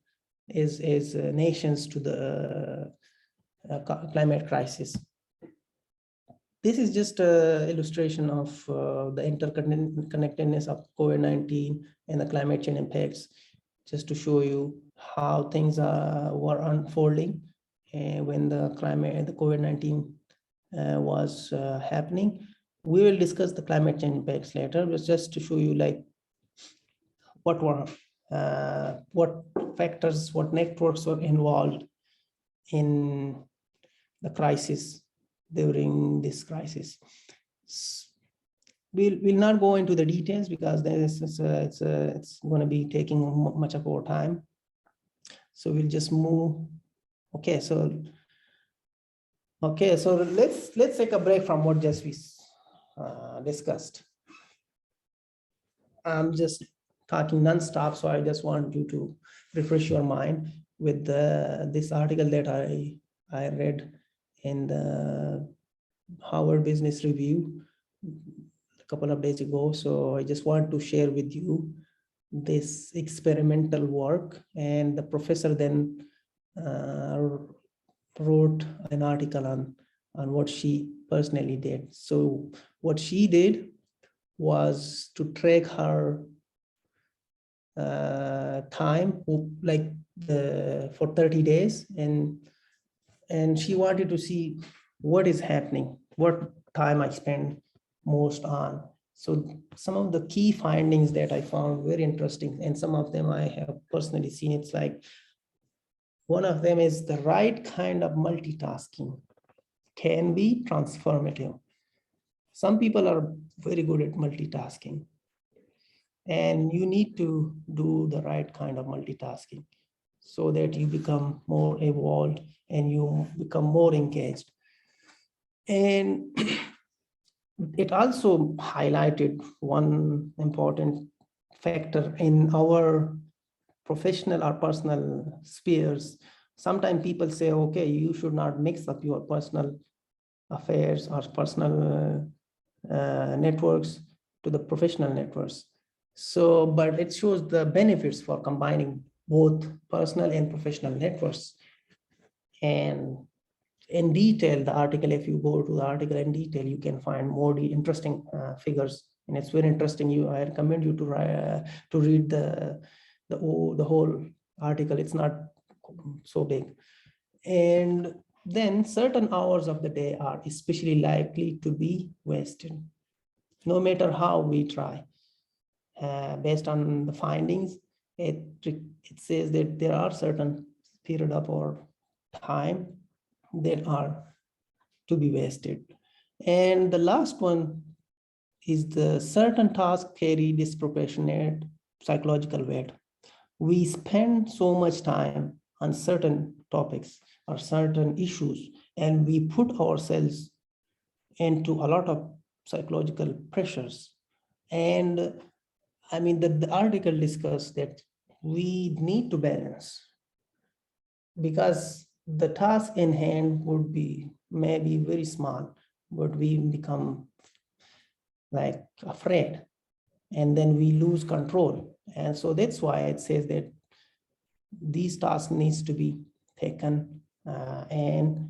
as nations to the climate crisis. This is just an illustration of the interconnectedness of COVID-19 and the climate change impacts, just to show you how things were unfolding when the COVID-19 was happening. We will discuss the climate change impacts later, but just to show you like what factors, what networks were involved in the crisis, during this crisis. We'll not go into the details because it's going to be taking much of our time. So we'll just move. Okay, so let's take a break from what just we discussed. I'm just talking non-stop, so I just want you to refresh your mind with this article that I read in the Harvard Business Review a couple of days ago. So I just want to share with you this experimental work, and the professor then wrote an article on what she personally did. So what she did was to track her time, like for 30 days, and she wanted to see what is happening, what time I spend most on. So some of the key findings that I found very interesting, and some of them I have personally seen, it's like, one of them is the right kind of multitasking can be transformative. Some people are very good at multitasking, and you need to do the right kind of multitasking so that you become more evolved and you become more engaged. And it also highlighted one important factor in our professional or personal spheres. Sometimes people say, okay, you should not mix up your personal affairs or personal networks to the professional networks. So, but it shows the benefits for combining both personal and professional networks. And in detail, the article, if you go to the article in detail, you can find more interesting figures, and it's very interesting. I recommend you to read the whole article. It's not so big. And then certain hours of the day are especially likely to be wasted, no matter how we try. Based on the findings, it says that there are certain period of our time that are to be wasted. And the last one is the certain tasks carry disproportionate psychological weight. We spend so much time on certain topics or certain issues, and we put ourselves into a lot of psychological pressures. And I mean, the article discussed that we need to balance, because the task in hand would be maybe very small, but we become like afraid, and then we lose control. And so that's why it says that these tasks needs to be taken and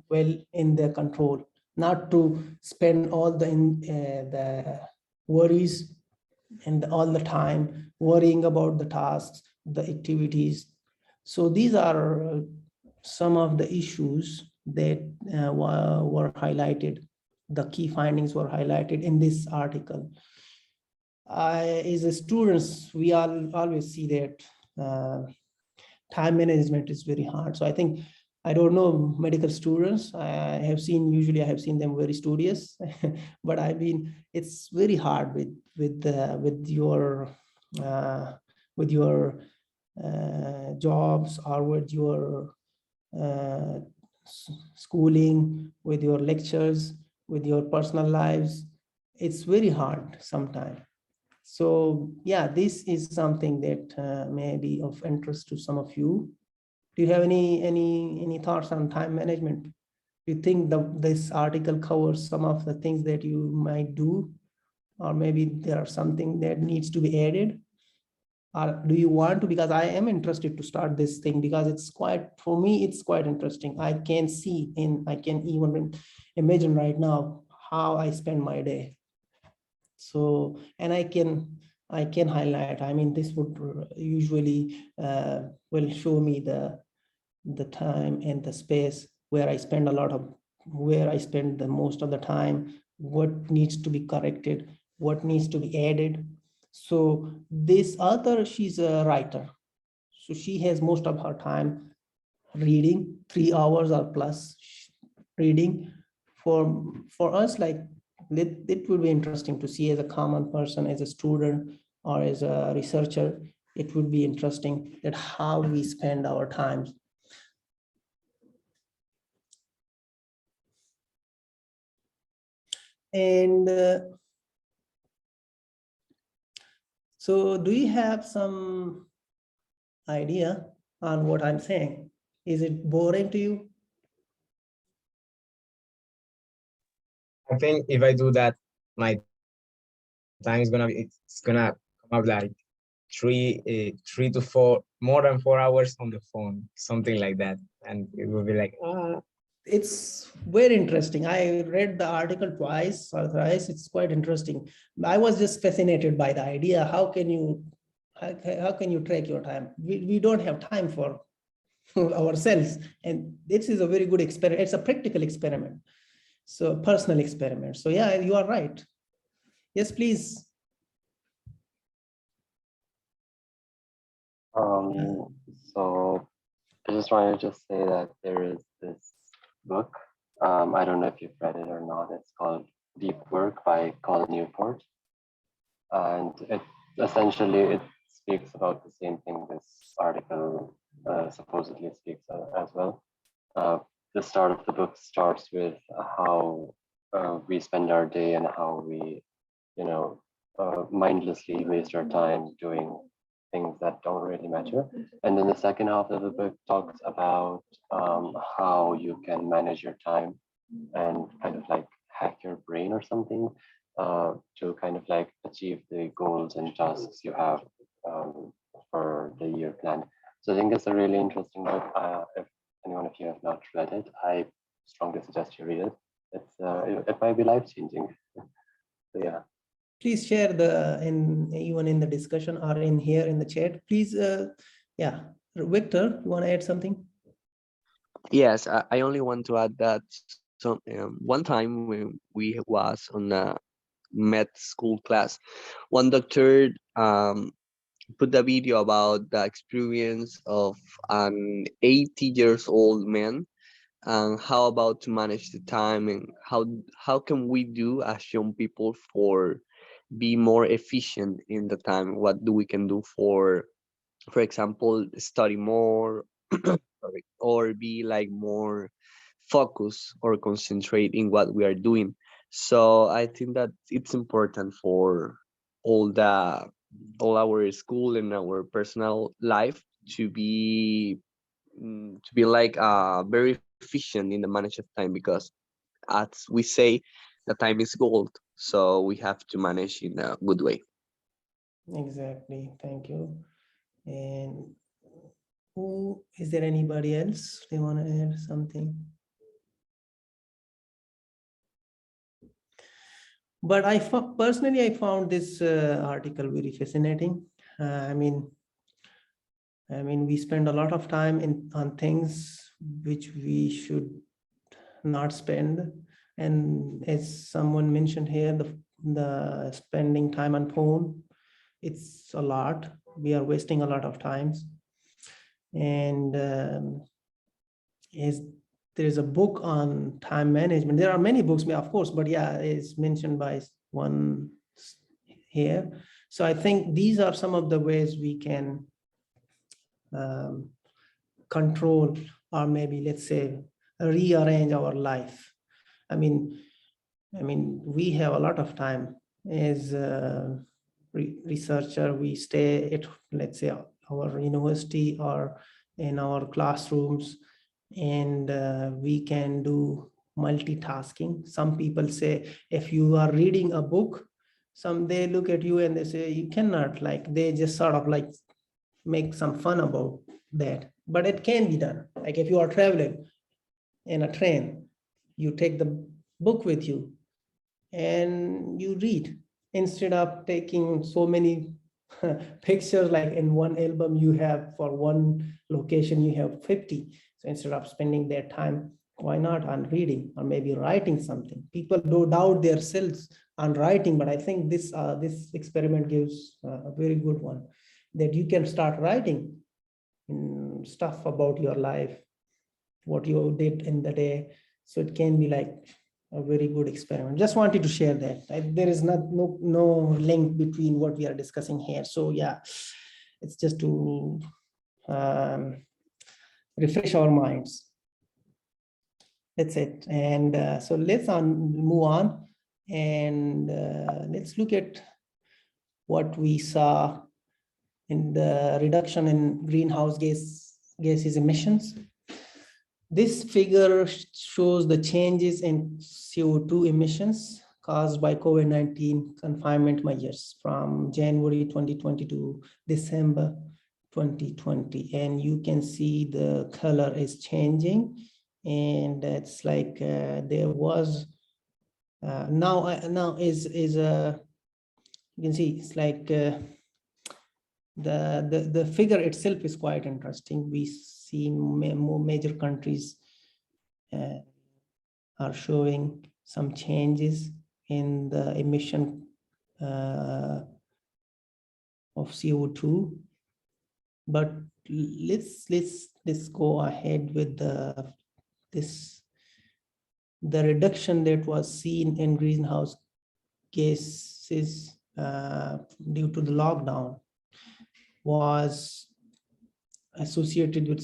well in their control, not to spend all the worries and all the time worrying about the tasks, the activities. So these are some of the issues that were highlighted. The key findings were highlighted in this article. As a students, we always see that time management is very hard. So I think, I don't know medical students, I have seen them very studious, but I mean, it's very hard with your jobs or with your uh, schooling, with your lectures, with your personal lives. It's very hard sometimes. So yeah, this is something that may be of interest to some of you. Do you have any thoughts on time management? Do you think this article covers some of the things that you might do, or maybe there are something that needs to be added? Or do you want to, because I am interested to start this thing, because it's quite, for me, it's quite interesting. I can see, and I can even imagine right now how I spend my day. So, and I can highlight, I mean, this would usually will show me the time and the space where I spend where I spend the most of the time, what needs to be corrected, what needs to be added. So this author, she's a writer. So she has most of her time reading, 3 hours or plus reading. For us, like, it would be interesting to see as a common person, as a student, or as a researcher. It would be interesting that how we spend our time. And so do you have some idea on what I'm saying? Is it boring to you? I think if I do that, my time is gonna be, it's gonna come up like 3 to 4, more than 4 hours on the phone, something like that. And it will be like, It's very interesting. I read the article twice or thrice. It's quite interesting. I was just fascinated by the idea. How can you track your time? We don't have time for ourselves. And this is a very good experiment. It's a practical experiment. So personal experiment. So yeah, you are right. Yes, please. So I just wanted to say that there is this book. I don't know if you've read it or not. It's called Deep Work by Colin Newport. And it essentially speaks about the same thing this article supposedly speaks as well. The start of the book starts with how we spend our day and how we, mindlessly waste our time doing things that don't really matter. And then the second half of the book talks about how you can manage your time and kind of like hack your brain or something to kind of like achieve the goals and tasks you have for the year plan. So I think it's a really interesting book. If anyone of you have not read it, I strongly suggest you read it. It might be life changing. So yeah. Please share even in the discussion or in here in the chat. Please, yeah. Victor, you want to add something? Yes, I only want to add that one time when we was on a med school class, one doctor put a video about the experience of an 80 years old man and how about to manage the time and how can we do as young people for be more efficient in the time. What do we can do for example, study more sorry, or be like more focus or concentrate in what we are doing. So I think that it's important for all the all our school and our personal life to be like very efficient in the management of time, because as we say, the time is gold, so we have to manage in a good way. Exactly. Thank you. And is there anybody else they want to add something? But personally, I found this article very fascinating. I mean, we spend a lot of time on things which we should not spend. And as someone mentioned here, the spending time on phone, it's a lot. We are wasting a lot of times. And there's a book on time management. There are many books, of course, but yeah, it's mentioned by one here. So I think these are some of the ways we can control, or maybe let's say rearrange our life. I mean, we have a lot of time as a researcher. We stay at, let's say, our university or in our classrooms, and we can do multitasking. Some people say if you are reading a book, they look at you and they say you cannot, like they just sort of like make some fun about that. But it can be done. Like if you are traveling in a train, you take the book with you and you read instead of taking so many pictures. Like in one album you have, for one location you have 50. So instead of spending their time, why not on reading or maybe writing something? People do doubt themselves on writing, but I think this experiment gives a very good one, that you can start writing stuff about your life, what you did in the day. So it can be like a very good experiment. Just wanted to share that. There is no link between what we are discussing here. So yeah, it's just to refresh our minds. That's it. And so let's move on, and let's look at what we saw in the reduction in greenhouse gases emissions. This figure shows the changes in CO2 emissions caused by COVID-19 confinement measures from January 2020 to December 2020. And you can see the color is changing, and it's like there was now is you can see it's like the figure itself is quite interesting. We see more major countries are showing some changes in the emission of CO2. But let's go ahead with the reduction that was seen in greenhouse gases due to the lockdown was associated with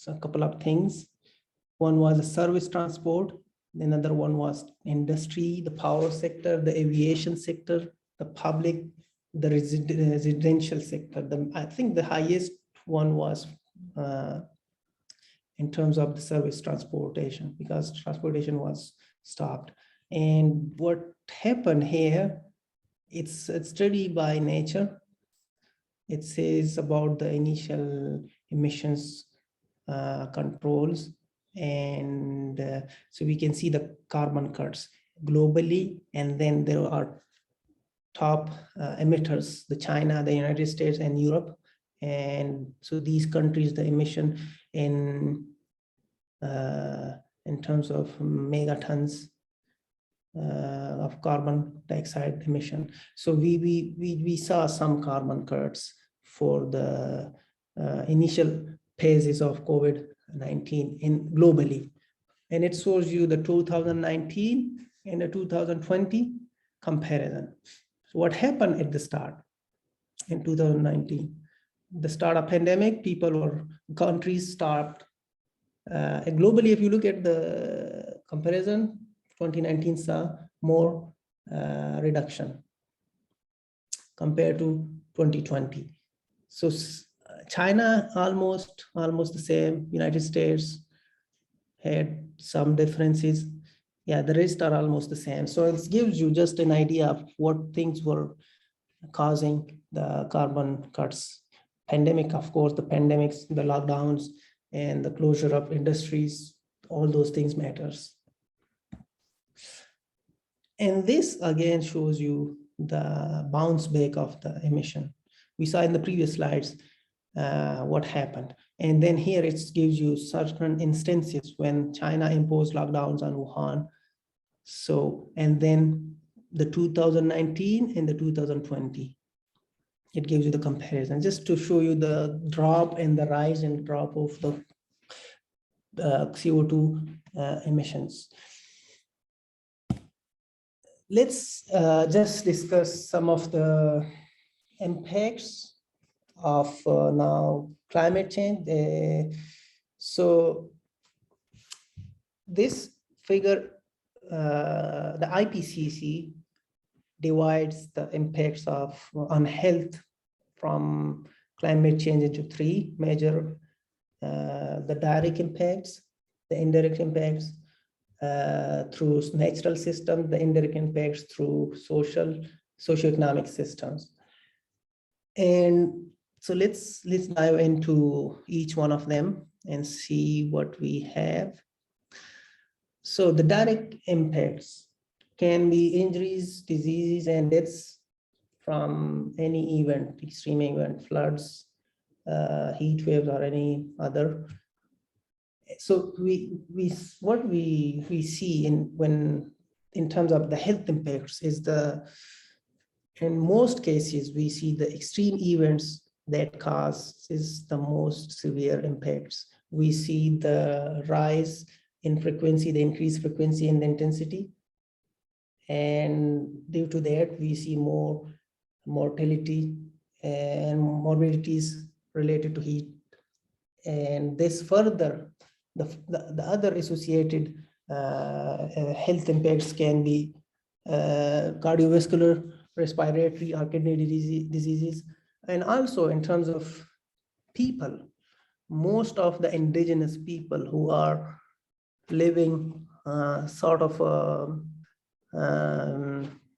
a couple of things. One was a service transport, another one was industry, the power sector, the aviation sector, the public, the residential sector. I think the highest one was in terms of the service transportation, because transportation was stopped. And what happened here, it's a study by Nature. It says about the initial emissions controls, and so we can see the carbon cuts globally, and then there are top emitters, the China, the United States, and Europe. And so these countries, the emission in terms of megatons of carbon dioxide emission. So we saw some carbon cuts for the initial phases of COVID-19 globally. And it shows you the 2019 and the 2020 comparison. So what happened at the start in 2019? The start of pandemic, countries stopped. Globally, if you look at the comparison, 2019 saw more reduction compared to 2020. So China almost the same. United States had some differences. Yeah, the rest are almost the same. So it gives you just an idea of what things were causing the carbon cuts. Pandemic, of course, the pandemics, the lockdowns, and the closure of industries, all those things matters. And this again shows you the bounce back of the emission. We saw in the previous slides what happened. And then here it gives you certain instances when China imposed lockdowns on Wuhan. So, and then the 2019 and the 2020. It gives you the comparison, just to show you the drop and the rise and drop of the CO2 emissions. Let's just discuss some of the impacts of now climate change. So this figure, the IPCC divides the impacts on health from climate change into three major, the direct impacts, the indirect impacts through natural systems, the indirect impacts through socioeconomic systems. And so let's dive into each one of them and see what we have. So the direct impacts can be injuries, diseases, and deaths from any event, extreme event, floods, heat waves, or any other. So what we see in terms of the health impacts is in most cases we see the extreme events that causes the most severe impacts. We see the rise in frequency, the increased frequency and intensity, and due to that we see more mortality and morbidities related to heat. And this further, the other associated health impacts can be cardiovascular, respiratory, or kidney diseases. And also in terms of people, most of the indigenous people who are living sort of a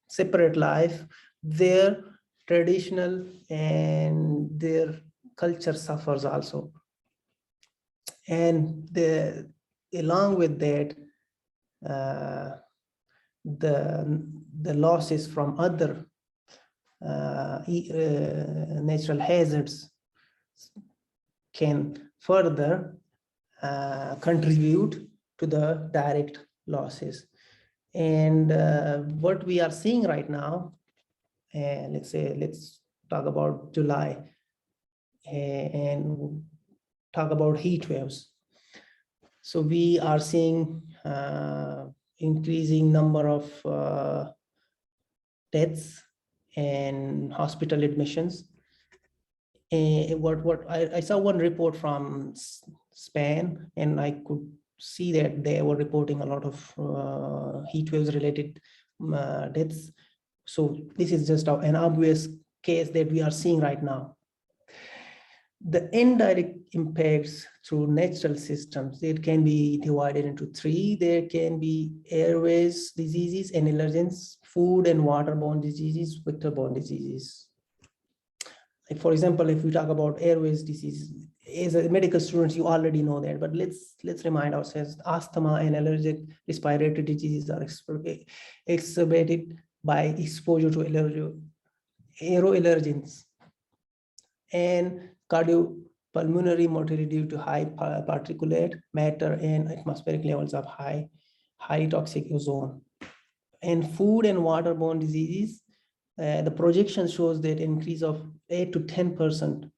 separate life, their traditional and their culture suffers also. And along with that, the losses from other natural hazards can further contribute to the direct losses. And what we are seeing right now, let's talk about July and talk about heat waves. So we are seeing increasing number of deaths and hospital admissions. I saw one report from Spain, and I could see that they were reporting a lot of heat waves related deaths. So this is just an obvious case that we are seeing right now. The indirect impacts through natural systems, it can be divided into three. There can be airways diseases and allergens, food and waterborne diseases, vector-borne diseases. Like for example, if we talk about airways diseases, as a medical students, you already know that, but let's remind ourselves, asthma and allergic respiratory diseases are exacerbated by exposure to aeroallergens, and cardiopulmonary mortality due to high particulate matter and atmospheric levels of high toxic ozone. And food and waterborne diseases, the projection shows that increase of 8 to 10%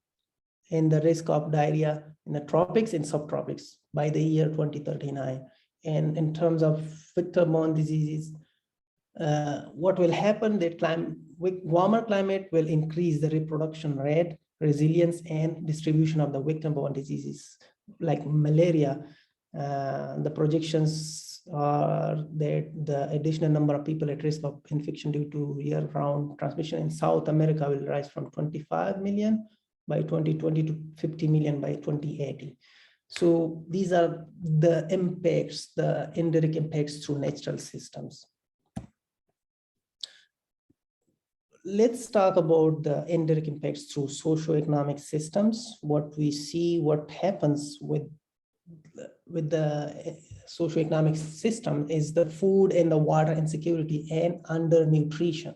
in the risk of diarrhea in the tropics and subtropics by the year 2039. And in terms of vector-borne diseases, what will happen that warmer climate will increase the reproduction rate, resilience, and distribution of the vector-borne diseases like malaria. The projections are that the additional number of people at risk of infection due to year-round transmission in South America will rise from 25 million by 2020 to 50 million by 2080. So these are the impacts, the indirect impacts through natural systems. Let's talk about the indirect impacts through socioeconomic systems. What we see, what happens with the socioeconomic system is the food and the water insecurity and undernutrition,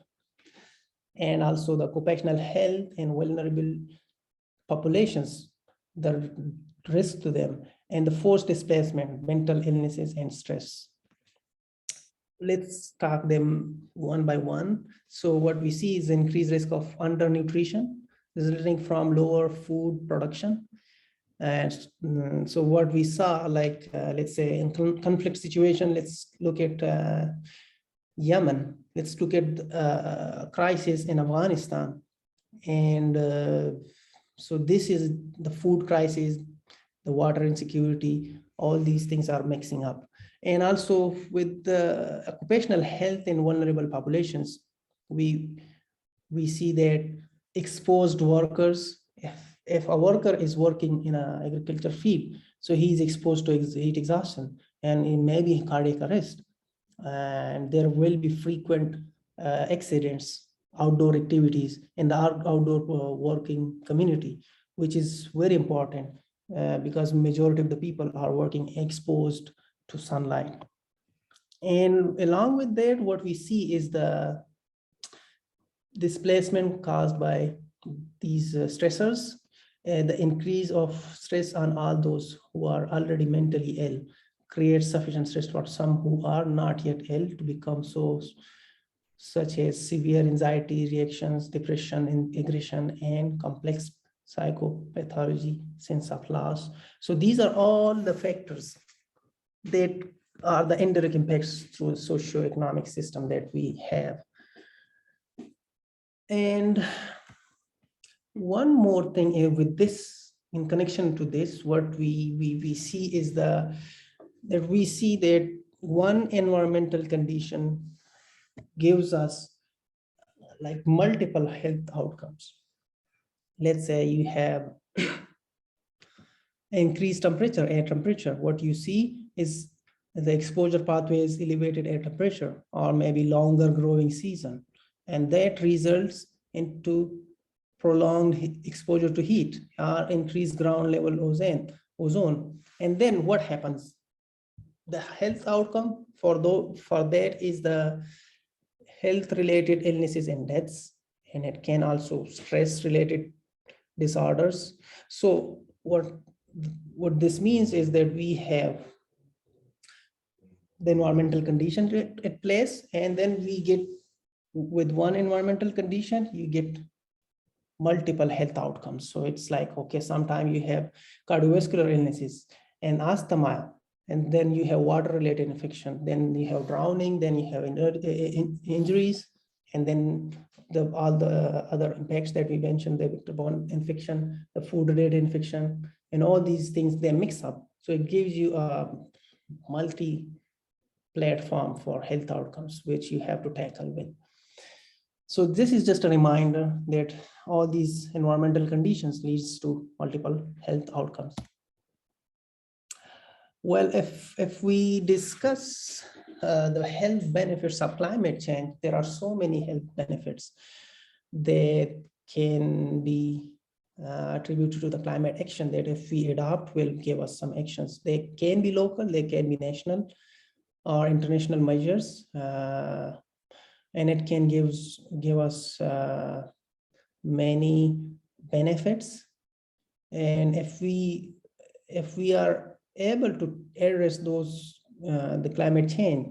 and also the occupational health and vulnerable populations, the risk to them, and the forced displacement, mental illnesses, and stress. Let's talk them one by one. So what we see is increased risk of undernutrition resulting from lower food production. And so what we saw, like, let's say in conflict situation, let's look at Yemen, let's look at crisis in Afghanistan. And So this is the food crisis, the water insecurity, all these things are mixing up. And also with the occupational health in vulnerable populations, we see that exposed workers, if a worker is working in an agriculture field, so he is exposed to heat exhaustion and it may be cardiac arrest. And there will be frequent accidents, outdoor activities in the outdoor working community, which is very important because majority of the people are working exposed to sunlight. And along with that, what we see is the displacement caused by these stressors, the increase of stress on all those who are already mentally ill creates sufficient stress for some who are not yet ill to become so, such as severe anxiety reactions, depression, and aggression, and complex psychopathology, sense of loss. So these are all the factors that are the indirect impacts through the socioeconomic system that we have. And one more thing with this, in connection to this, what we see is that we see that one environmental condition gives us like multiple health outcomes. Let's say you have increased temperature, air temperature. What you see is the exposure pathways elevated air temperature, or maybe longer growing season. And that results into prolonged exposure to heat or increased ground level ozone. And then what happens? The health outcome for that is the health related illnesses and deaths, and it can also stress related disorders. So what this means is that we have the environmental condition at place, and then we get, with one environmental condition, you get multiple health outcomes. So it's like, okay, sometimes you have cardiovascular illnesses and asthma, and then you have water related infection, then you have drowning, then you have injuries, and then all the other impacts that we mentioned, the vector-borne infection, the food related infection, and all these things, they mix up. So it gives you a multi-platform for health outcomes, which you have to tackle with. So this is just a reminder that all these environmental conditions leads to multiple health outcomes. Well, if we discuss the health benefits of climate change, there are so many health benefits that can be attributed to the climate action that if we adopt will give us some actions. They can be local, they can be national or international measures, and it can give us many benefits. And if we are able to address those, the climate change,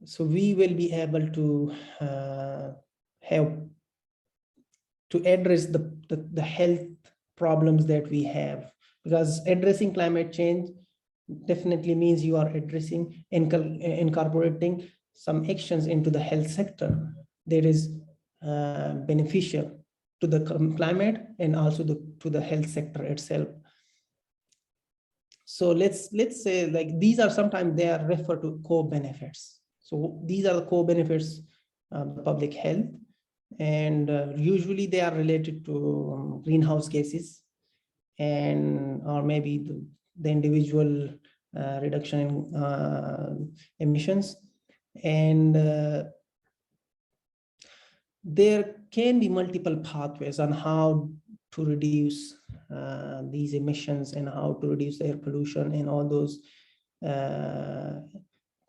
so we will be able to address the health problems that we have, because addressing climate change definitely means you are addressing, incorporating some actions into the health sector that is beneficial to the climate and also to the health sector itself. So let's say, like, these are sometimes they are referred to co-benefits. So these are the co-benefits of public health, and usually they are related to greenhouse gases, and or maybe the individual reduction in emissions. And there can be multiple pathways on how to reduce these emissions and how to reduce air pollution and all those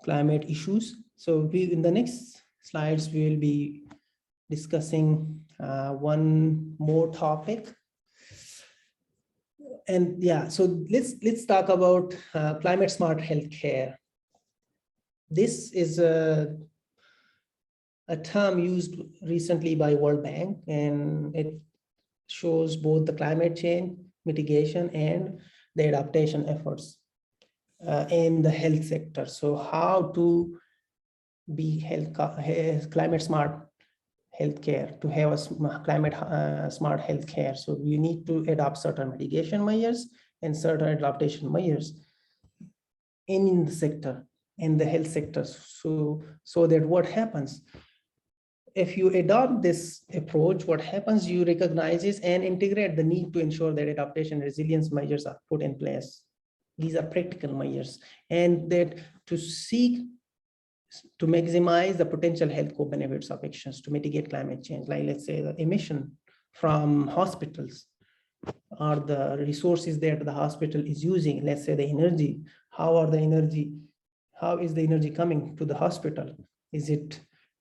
climate issues. So in the next slides, we will be discussing one more topic. And yeah, so let's talk about climate smart healthcare. This is a term used recently by World Bank, and it shows both the climate change mitigation and the adaptation efforts in the health sector. So how to be climate smart healthcare, to have a climate smart healthcare. So you need to adopt certain mitigation measures and certain adaptation measures in the sector, in the health sector. So that what happens, if you adopt this approach, what happens, you recognize and integrate the need to ensure that adaptation resilience measures are put in place. These are practical measures, and that to seek to maximize the potential health co-benefits of actions to mitigate climate change, like let's say the emission from hospitals or the resources that the hospital is using, let's say the energy, how is the energy coming to the hospital? Is it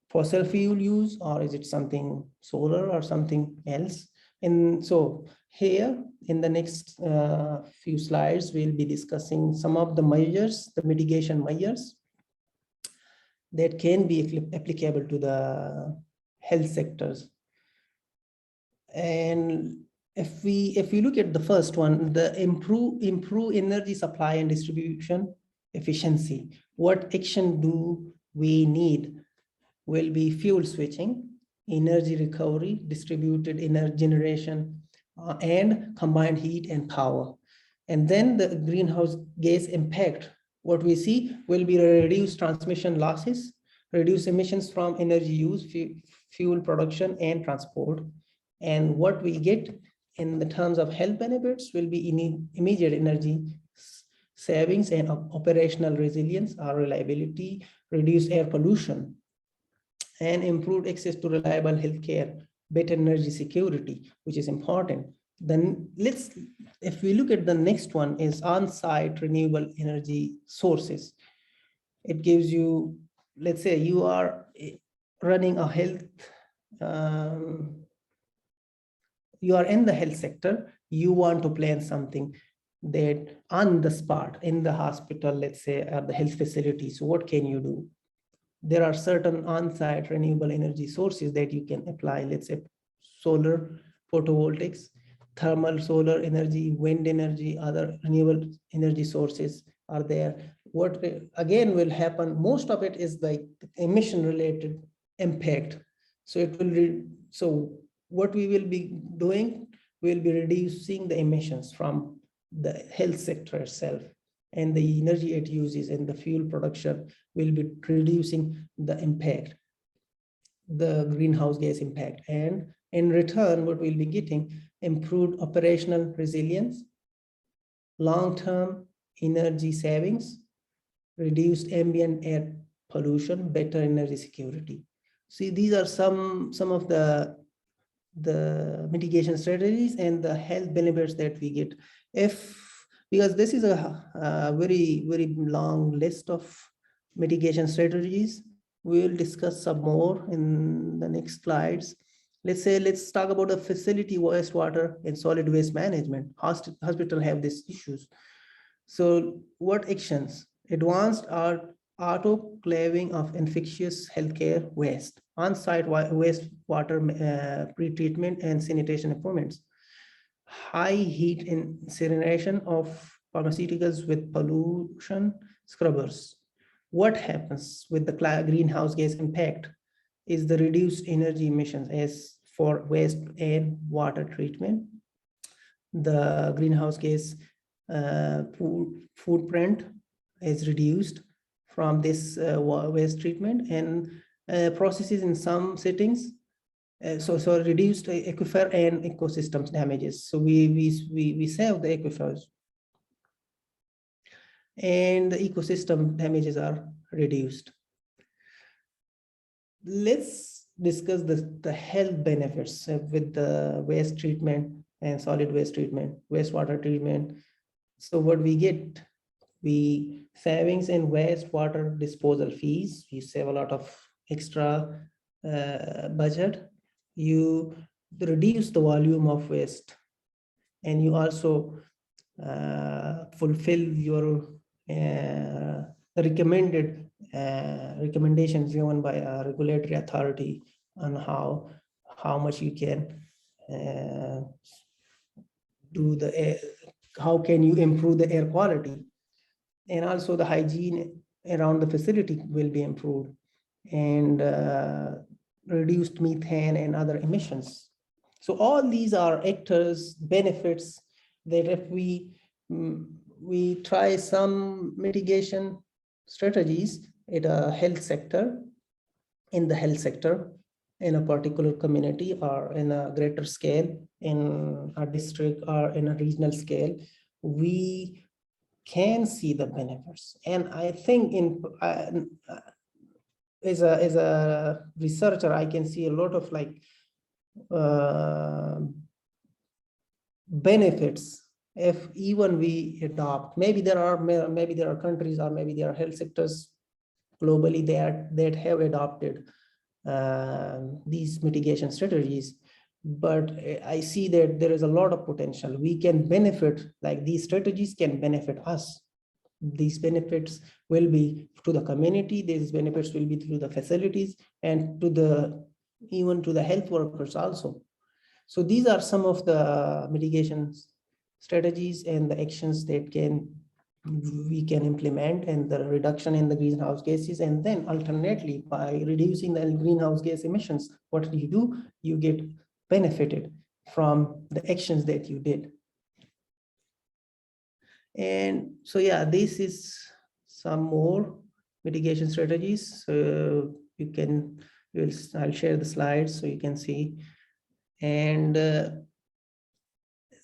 fossil fuel use, or is it something solar or something else? And so here in the next few slides, we'll be discussing some of the measures, the mitigation measures that can be applicable to the health sectors. And if we look at the first one, the improve energy supply and distribution efficiency, what action do we need? Will be fuel switching, energy recovery, distributed energy generation, and combined heat and power. And then the greenhouse gas impact, what we see will be reduced transmission losses, reduce emissions from energy use, fuel production and transport. And what we get in the terms of health benefits will be immediate energy savings and operational resilience or reliability, reduce air pollution, and improved access to reliable healthcare, better energy security, which is important. Then if we look at the next one is on-site renewable energy sources. It gives you, let's say you are running a health, you are in the health sector, you want to plan something that on the spot in the hospital, let's say at the health facility. So what can you do? There are certain on-site renewable energy sources that you can apply, let's say solar, photovoltaics, thermal solar energy, wind energy, other renewable energy sources are there. What again will happen, most of it is like emission related impact. So it will, so what we will be doing, we'll be reducing the emissions from the health sector itself, and the energy it uses and the fuel production will be reducing the impact, the greenhouse gas impact. And in return, what we'll be getting, improved operational resilience, long-term energy savings, reduced ambient air pollution, better energy security. See, these are some of the mitigation strategies and the health benefits that we get. Because this is a very, very long list of mitigation strategies. We will discuss some more in the next slides. Let's talk about the facility wastewater and solid waste management. Hospital have these issues. So what actions? Advanced autoclaving of infectious healthcare waste, on-site wastewater pre-treatment and sanitation equipments, high heat incineration of pharmaceuticals with pollution scrubbers. What happens with the greenhouse gas impact is the reduced energy emissions as for waste and water treatment. The greenhouse gas footprint is reduced from this waste treatment and processes in some settings. So reduced aquifer and ecosystems damages. So we save the aquifers and the ecosystem damages are reduced. Let's discuss the health benefits with the waste treatment and solid waste treatment, wastewater treatment. So what we get, we savings in wastewater disposal fees. You save a lot of extra budget. You reduce the volume of waste, and you also fulfill your recommended recommendations given by a regulatory authority on how much you can do the air, how can you improve the air quality, and also the hygiene around the facility will be improved. And reduced methane and other emissions. So all these are actors, benefits that if we try some mitigation strategies in a health sector, in a particular community or in a greater scale, in a district or in a regional scale, we can see the benefits. And I think as a researcher, I can see a lot of like benefits if even we adopt. Maybe there are countries or maybe there are health sectors globally that have adopted these mitigation strategies, but I see that there is a lot of potential. We can benefit, like these strategies can benefit us. These benefits will be to the community, these benefits will be to the facilities and even to the health workers also. So these are some of the mitigation strategies and the actions that we can implement, and the reduction in the greenhouse gases. And then alternately, by reducing the greenhouse gas emissions, what do? You get benefited from the actions that you did. And so, yeah, this is some more mitigation strategies. So I'll share the slides so you can see. And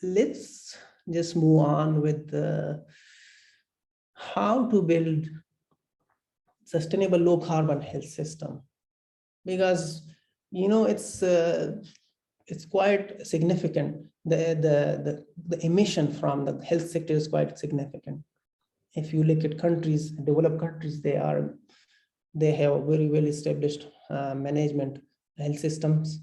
let's just move on with how to build sustainable low carbon health system, because it's quite significant. The emission from the health sector is quite significant. If you look at countries, developed countries, they have very well established management health systems.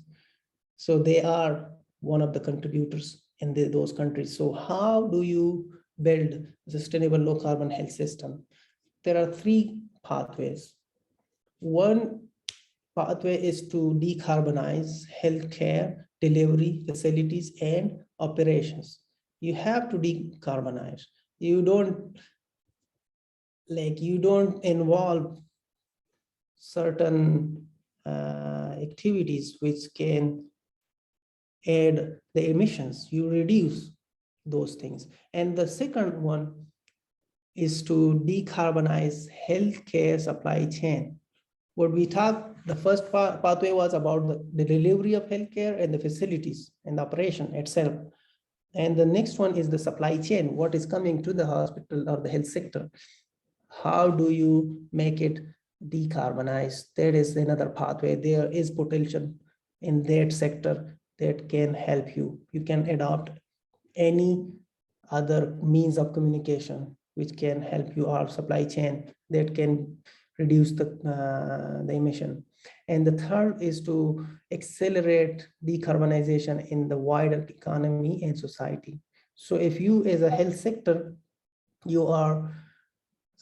So they are one of the contributors in those countries. So how do you build a sustainable low carbon health system? There are three pathways. One pathway is to decarbonize healthcare delivery facilities and operations. You have to decarbonize. You don't involve certain activities which can add the emissions. You reduce those things. And the second one is to decarbonize healthcare supply chain. What we talked, the first pathway was about the delivery of healthcare and the facilities and the operation itself. And the next one is the supply chain, what is coming to the hospital or the health sector. How do you make it decarbonized? That is another pathway. There is potential in that sector that can help you. You can adopt any other means of communication which can help you, our supply chain that can reduce the emission. And the third is to accelerate decarbonization in the wider economy and society. So if you as a health sector, you are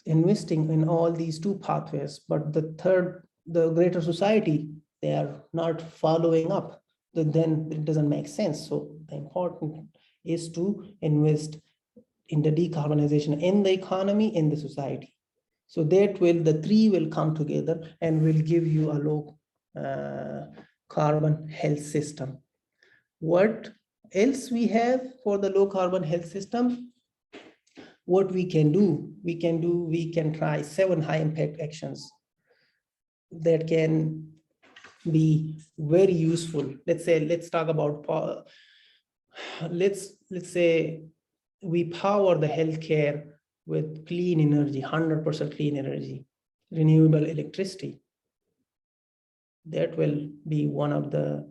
investing in all these two pathways, but the third, the greater society, they are not following up, then it doesn't make sense. So the important is to invest in the decarbonization in the economy, in the society. So that the three will come together and will give you a low carbon health system. What else we have for the low carbon health system? What we can do, we can try 7 high impact actions that can be very useful. Let's talk about, let's say we power the healthcare with clean energy, 100% clean energy, renewable electricity. That will be one of the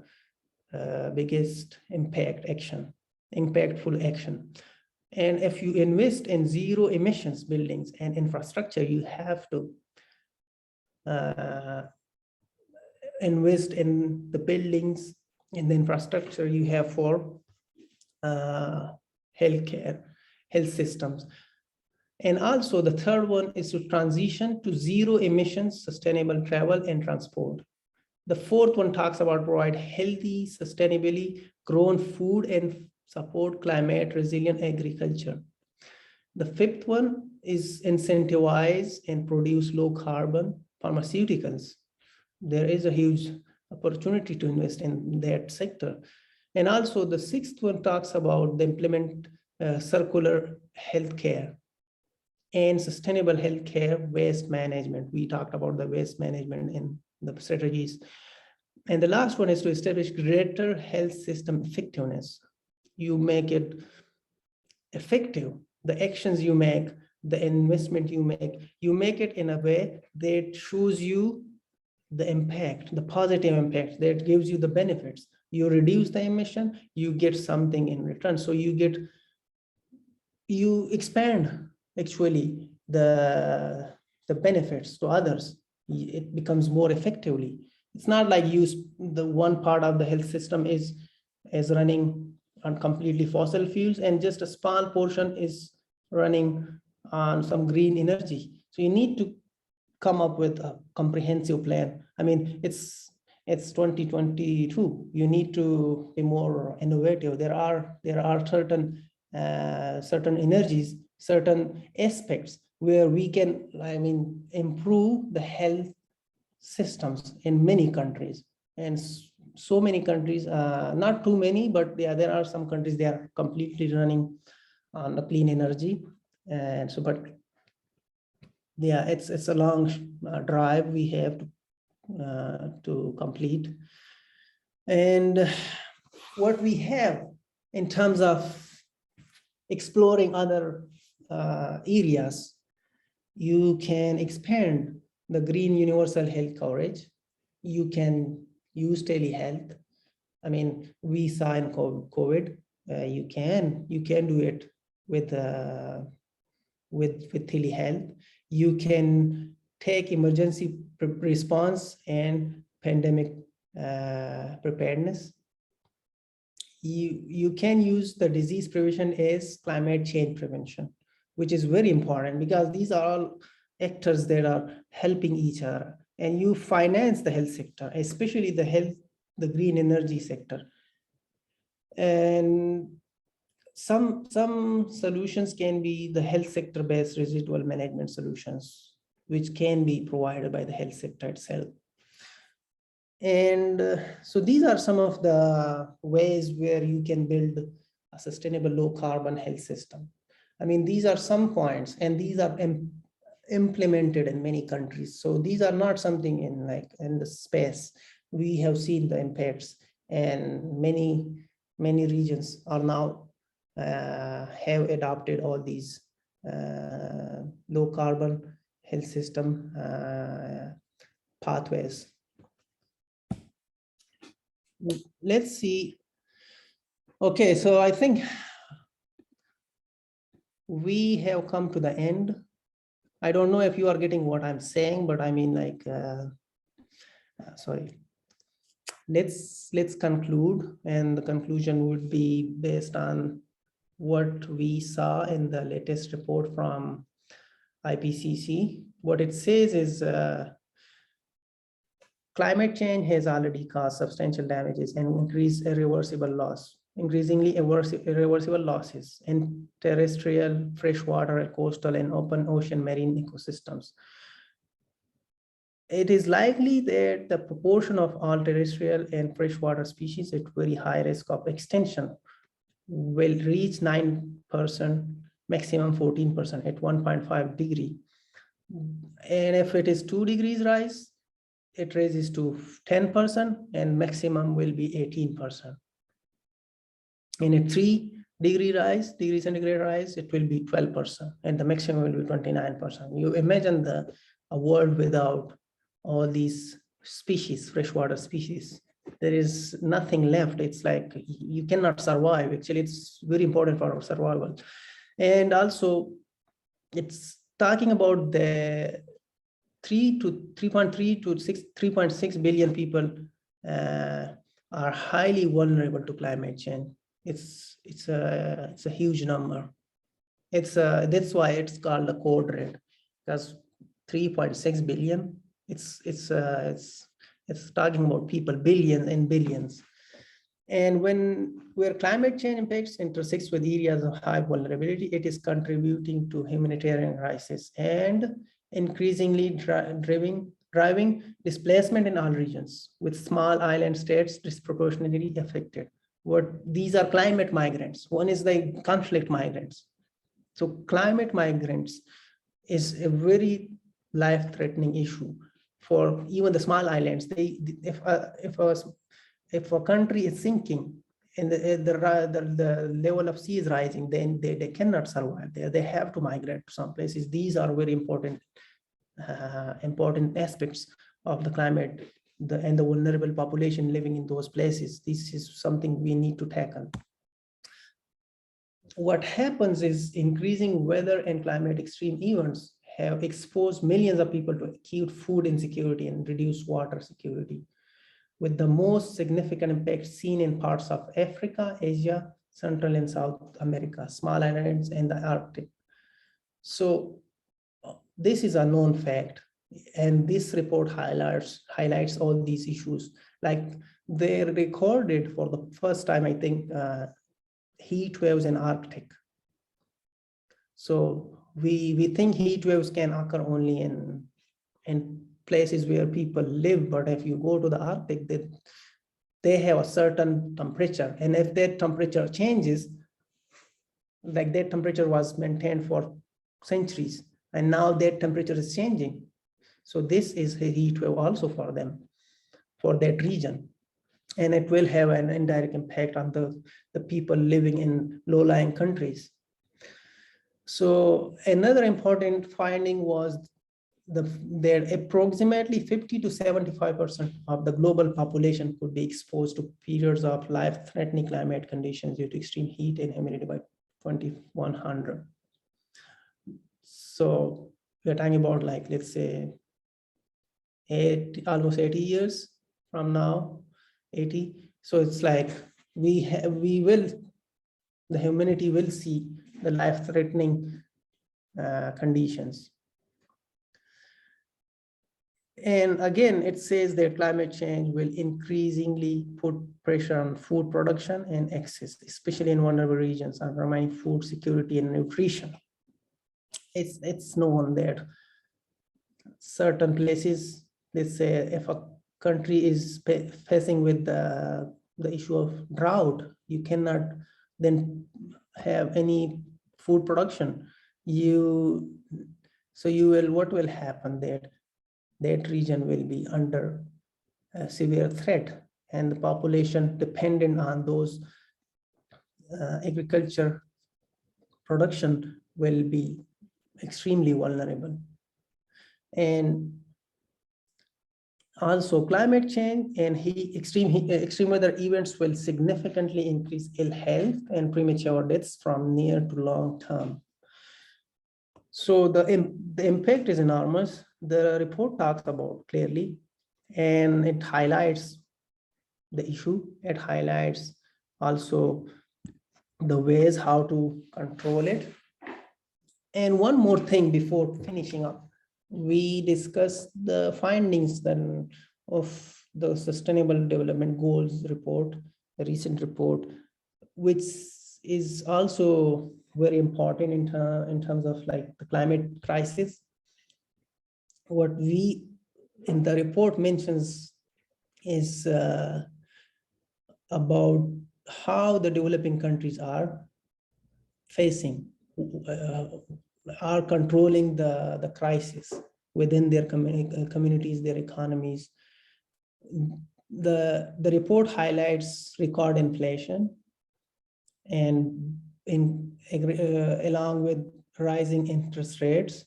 biggest impactful action. And if you invest in zero emissions buildings and infrastructure, you have to invest in the buildings and the infrastructure you have for healthcare, health systems. And also the third one is to transition to zero emissions, sustainable travel and transport. The fourth one talks about provide healthy, sustainably grown food and support climate resilient agriculture. The fifth one is incentivize and produce low carbon pharmaceuticals. There is a huge opportunity to invest in that sector. And also the sixth one talks about the implement circular healthcare and sustainable healthcare waste management. We talked about the waste management in the strategies. And the last one is to establish greater health system effectiveness. You make it effective. The actions you make, the investment you make it in a way that shows you the impact, the positive impact that gives you the benefits. You reduce the emission, you get something in return. So you expand actually the benefits to others. It becomes more effectively. It's not like the one part of the health system is running on completely fossil fuels and just a small portion is running on some green energy. So you need to come up with a comprehensive plan. I mean, it's 2022. You need to be more innovative. There are certain energies, certain aspects where we can, improve the health systems in many countries. And so many countries, not too many, but there are some countries, they are completely running on the clean energy. And so, but yeah, it's a long drive we have to complete. And what we have in terms of exploring other areas, you can expand the green universal health coverage. You can use telehealth. I mean, we saw in COVID, you can do it with telehealth. You can take emergency response and pandemic preparedness. You can use the disease prevention as climate change prevention, which is very important because these are all actors that are helping each other. And you finance the health sector, especially the green energy sector. And some solutions can be the health sector based residual management solutions, which can be provided by the health sector itself. And so these are some of the ways where you can build a sustainable low carbon health system. I mean, these are some points, and these are implemented in many countries. So these are not something in the space. We have seen the impacts, and many regions are now have adopted all these low carbon health system pathways. Let's see. Okay, so I think we have come to the end. I don't know if you are getting what I'm saying, but I mean, sorry. Let's conclude, and the conclusion would be based on what we saw in the latest report from IPCC. What it says is climate change has already caused substantial damages and increasingly irreversible losses in terrestrial, freshwater, coastal, and open ocean marine ecosystems. It is likely that the proportion of all terrestrial and freshwater species at very high risk of extinction will reach 9%, maximum 14% at 1.5 degree. And if it is 2 degrees rise, it raises to 10%, and maximum will be 18%. In a 3 degree centigrade rise, it will be 12%, and the maximum will be 29%. You imagine a world without all these species, freshwater species. There is nothing left. It's like you cannot survive. Actually, it's very important for our survival. And also, it's talking about the 3.3 to 3.6 billion people are highly vulnerable to climate change. It's a huge number. That's why it's called the code red, because 3.6 billion. It's talking about people, billions and billions. And where climate change impacts intersects with areas of high vulnerability, it is contributing to humanitarian crisis and increasingly driving displacement in all regions, with small island states disproportionately affected. These are climate migrants. One is the conflict migrants. So climate migrants is a very life-threatening issue for even the small islands. If a country is sinking and the level of sea is rising, then they cannot survive there. They have to migrate to some places. These are very important aspects of the climate and the vulnerable population living in those places. This is something we need to tackle. What happens is increasing weather and climate extreme events have exposed millions of people to acute food insecurity and reduced water security, with the most significant impact seen in parts of Africa, Asia, Central and South America, small islands, and the Arctic. So this is a known fact, and this report highlights all these issues. Like they recorded for the first time, I think, heat waves in Arctic. So we think heat waves can occur only in places where people live, but if you go to the Arctic, they have a certain temperature, and if that temperature changes, like that temperature was maintained for centuries, and now that temperature is changing. So this is a heat wave also for them, for that region. And it will have an indirect impact on the people living in low-lying countries. So another important finding was that approximately 50 to 75% of the global population could be exposed to periods of life-threatening climate conditions due to extreme heat and humidity by 2100. So we're talking about, like, let's say almost 80 years from now, 80. So it's like the humanity will see the life-threatening conditions. And again, it says that climate change will increasingly put pressure on food production and access, especially in vulnerable regions, undermining food security and nutrition. It's known that certain places, let's say if a country is facing with the issue of drought, you cannot then have any food production. What will happen there? That region will be under a severe threat, and the population dependent on those agriculture production will be extremely vulnerable. And also climate change and extreme weather events will significantly increase ill health and premature deaths from near to long term. So the impact is enormous. The report talks about clearly, and it highlights the issue. It highlights also the ways how to control it. And one more thing before finishing up, we discussed the findings then of the Sustainable Development Goals report, the recent report, which is also very important in terms of like the climate crisis. What we in the report mentions is about how the developing countries are facing, are controlling the crisis within their communities, their economies. The report highlights record inflation, and along with rising interest rates,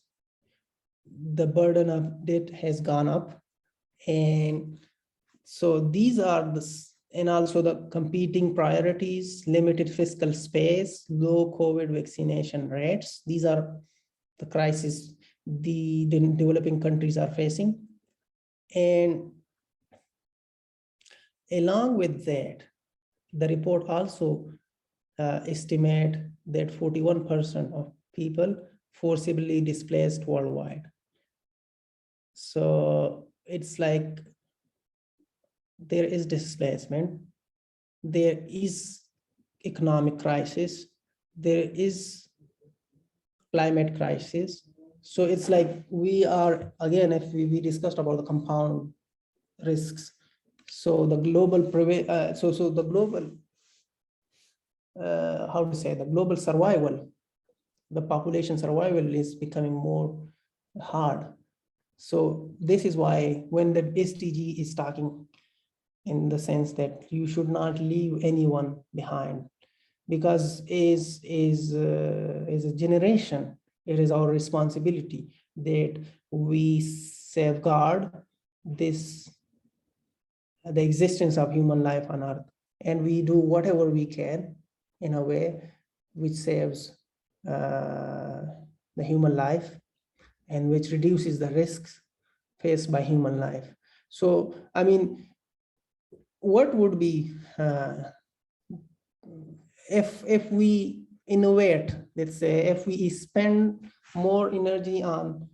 the burden of debt has gone up. And so these are and also the competing priorities, limited fiscal space, low COVID vaccination rates. These are the crises the developing countries are facing. And along with that, the report also estimate that 41% of people forcibly displaced worldwide. So it's like there is displacement, there is economic crisis, there is climate crisis. So it's like we are, again, if we discussed about the compound risks. So the global, so the global, how to say, the global survival, the population survival is becoming more hard. So this is why when the SDG is talking in the sense that you should not leave anyone behind, because as a generation, it is our responsibility that we safeguard this, the existence of human life on Earth, and we do whatever we can in a way which saves the human life and which reduces the risks faced by human life. So, I mean, what would be if we innovate, let's say, if we spend more energy on,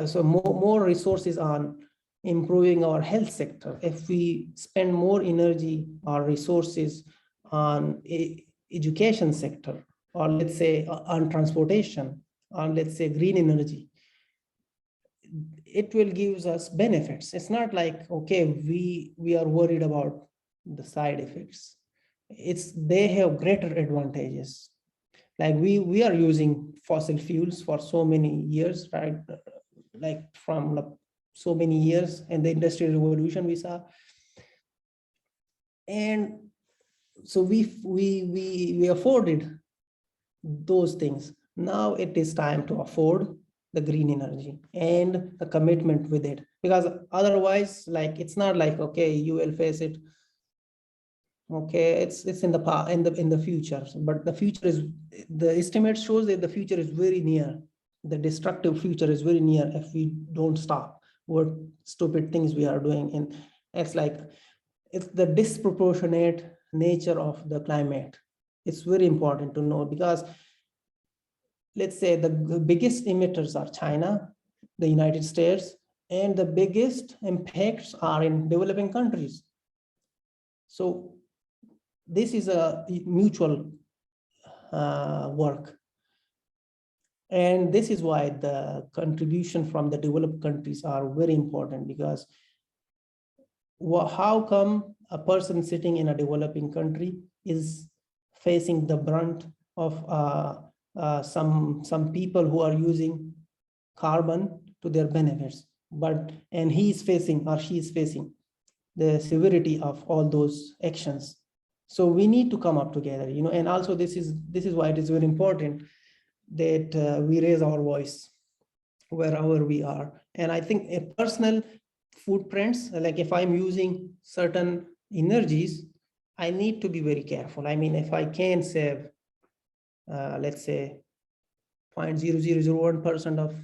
so more resources on improving our health sector, if we spend more energy or resources on education sector, or let's say on transportation, on let's say green energy, it will give us benefits. It's not like, okay, we are worried about the side effects. They have greater advantages. Like we are using fossil fuels for so many years, right? Like from so many years, and the industrial revolution we saw. And so we afforded those things. Now it is time to afford the green energy and a commitment with it, because otherwise, like, it's not like, okay, you will face it, okay, it's in the future, but the future is, the estimate shows that the future is very near. The destructive future is very near if we don't stop what stupid things we are doing. And it's like, it's the disproportionate nature of the climate. It's very important to know, because let's say the biggest emitters are China, the United States, and the biggest impacts are in developing countries. So this is a mutual work. And this is why the contribution from the developed countries are very important, because how come a person sitting in a developing country is facing the brunt of some people who are using carbon to their benefits, and he is facing, or she is facing, the severity of all those actions. So we need to come up together, and also this is why it is very important that we raise our voice wherever we are. And I think a personal footprints, like if I'm using certain energies, I need to be very careful. I mean, if I can save, let's say 0.0001% of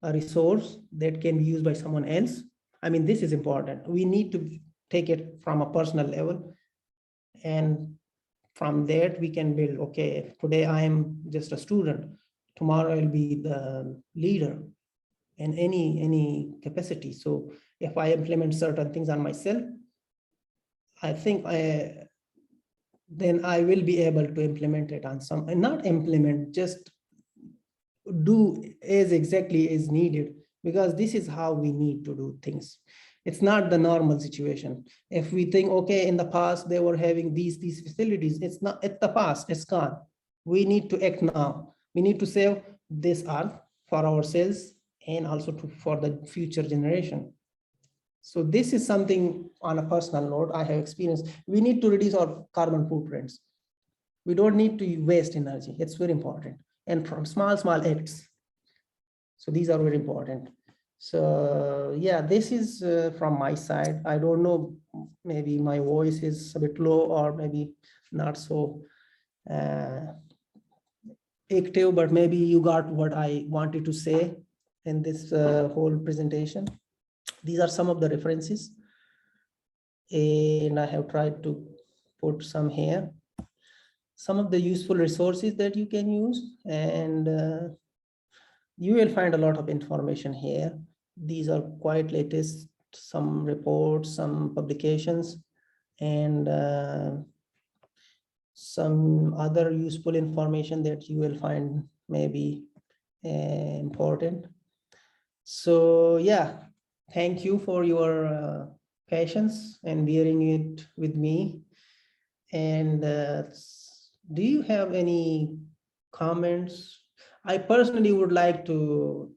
a resource that can be used by someone else, I mean, this is important. We need to take it from a personal level, and from that we can build, okay, if today I am just a student, tomorrow I'll be the leader in any capacity. So if I implement certain things on myself, I think then I will be able to implement it on some, and not implement, just do as exactly as needed, because this is how we need to do things. It's not the normal situation. If we think, okay, in the past they were having these facilities, it's not, it's the past, it's gone. We need to act now. We need to save this earth for ourselves and also for the future generation. So this is something on a personal note I have experienced. We need to reduce our carbon footprints. We don't need to waste energy. It's very important. And from small acts. So these are very important. So yeah, this is from my side. I don't know, maybe my voice is a bit low, or maybe not so active, but maybe you got what I wanted to say in this whole presentation. These are some of the references, and I have tried to put some here. Some of the useful resources that you can use, and you will find a lot of information here. These are quite latest, some reports, some publications, and some other useful information that you will find maybe important. So yeah, thank you for your patience and bearing it with me. And do you have any comments? I personally would like to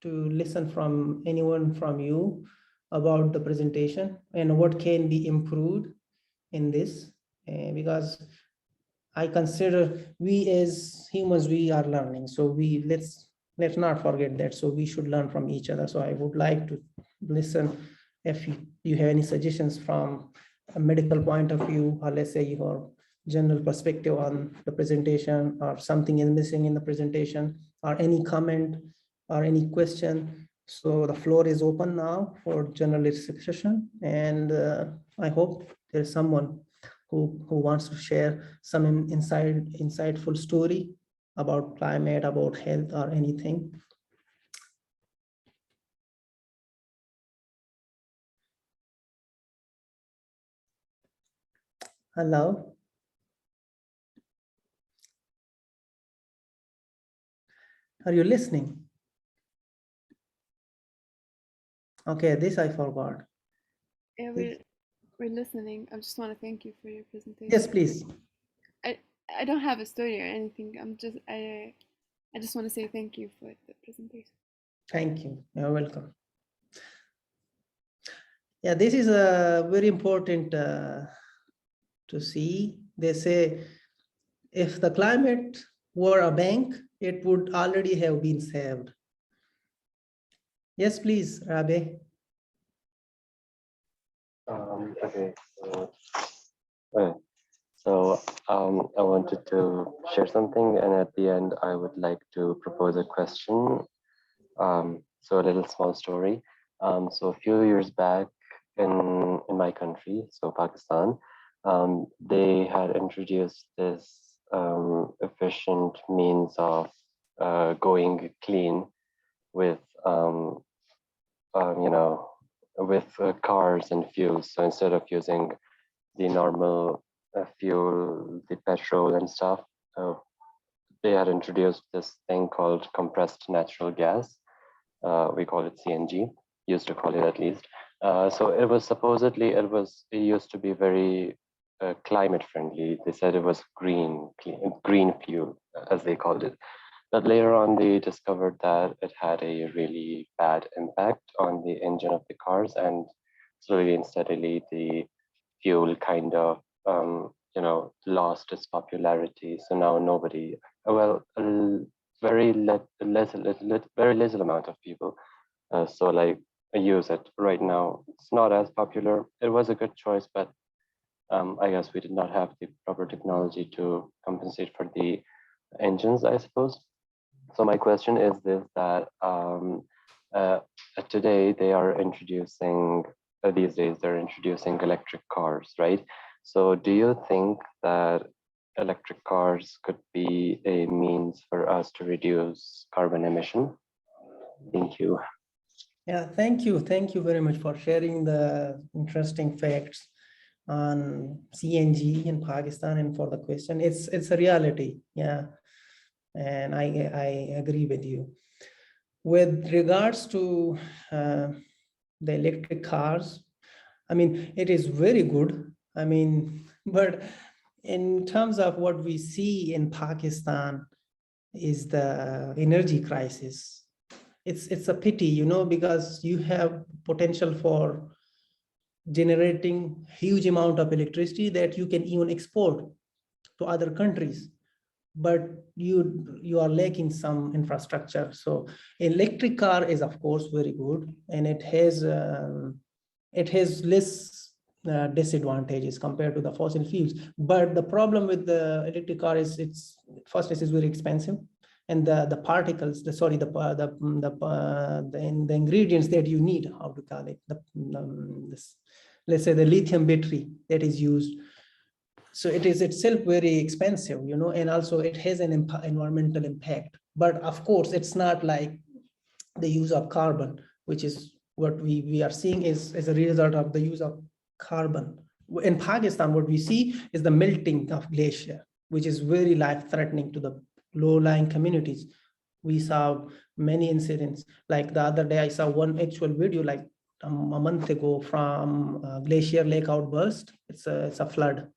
listen from anyone from you about the presentation and what can be improved in this, because I consider we as humans, we are learning. So let's not forget that. So we should learn from each other. So I would like to listen if you have any suggestions from a medical point of view, or let's say your general perspective on the presentation, or something is missing in the presentation, or any comment or any question. So the floor is open now for general discussion, and I hope there is someone who wants to share some insightful story about climate, about health, or anything. Hello. Are you listening? Okay, this I forgot. Yeah, we're listening. I just want to thank you for your presentation. Yes, please. I don't have a story or anything. I just want to say thank you for the presentation. Thank you. You're welcome. Yeah, this is a very important to see. They say if the climate were a bank, it would already have been saved. Yes, please, Rabe. Okay, so I wanted to share something, and at the end, I would like to propose a question. So a little small story. So a few years back in my country, so Pakistan, they had introduced this efficient means of going clean with with cars and fuels. So instead of using the normal fuel, the petrol and stuff, they had introduced this thing called compressed natural gas. We call it CNG, used to call it at least. So it was supposedly, it used to be very climate friendly. They said it was green fuel, as they called it. But later on, they discovered that it had a really bad impact on the engine of the cars, and slowly and steadily, the fuel kind of, lost its popularity. So now nobody, very little amount of people, use it right now. It's not as popular. It was a good choice, but I guess we did not have the proper technology to compensate for the engines, I suppose. So my question is this, that today they are introducing, these days they're introducing electric cars, right? So do you think that electric cars could be a means for us to reduce carbon emission? Thank you. Yeah, thank you. Thank you very much for sharing the interesting facts on CNG in Pakistan and for the question. It's a reality. Yeah. And I agree with you. With regards to the electric cars, I mean, it is very good. I mean, but in terms of what we see in Pakistan is the energy crisis. It's a pity, you know, because you have potential for generating huge amount of electricity that you can even export to other countries, but you are lacking some infrastructure. So electric car is of course very good, and it has less disadvantages compared to the fossil fuels. But the problem with the electric car is it's very expensive, and the particles, the ingredients that you need, how to call it, let's say the lithium battery that is used. So it is itself very expensive, you know, and also it has an environmental impact. But of course, it's not like the use of carbon, which is what we are seeing is a result of the use of carbon. In Pakistan, what we see is the melting of glacier, which is very life-threatening to the low-lying communities. We saw many incidents. Like the other day, I saw one actual video like a month ago from Glacier Lake outburst. It's a flood.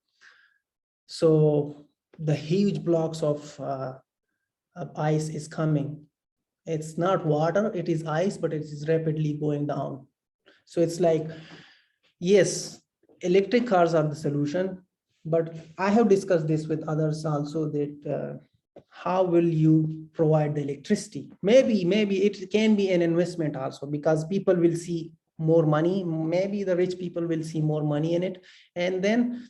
So the huge blocks of ice is coming. It's not water, it is ice, but it is rapidly going down. So it's like, yes, electric cars are the solution, but I have discussed this with others also, that how will you provide the electricity? Maybe it can be an investment also, because people will see more money. Maybe the rich people will see more money in it. And then,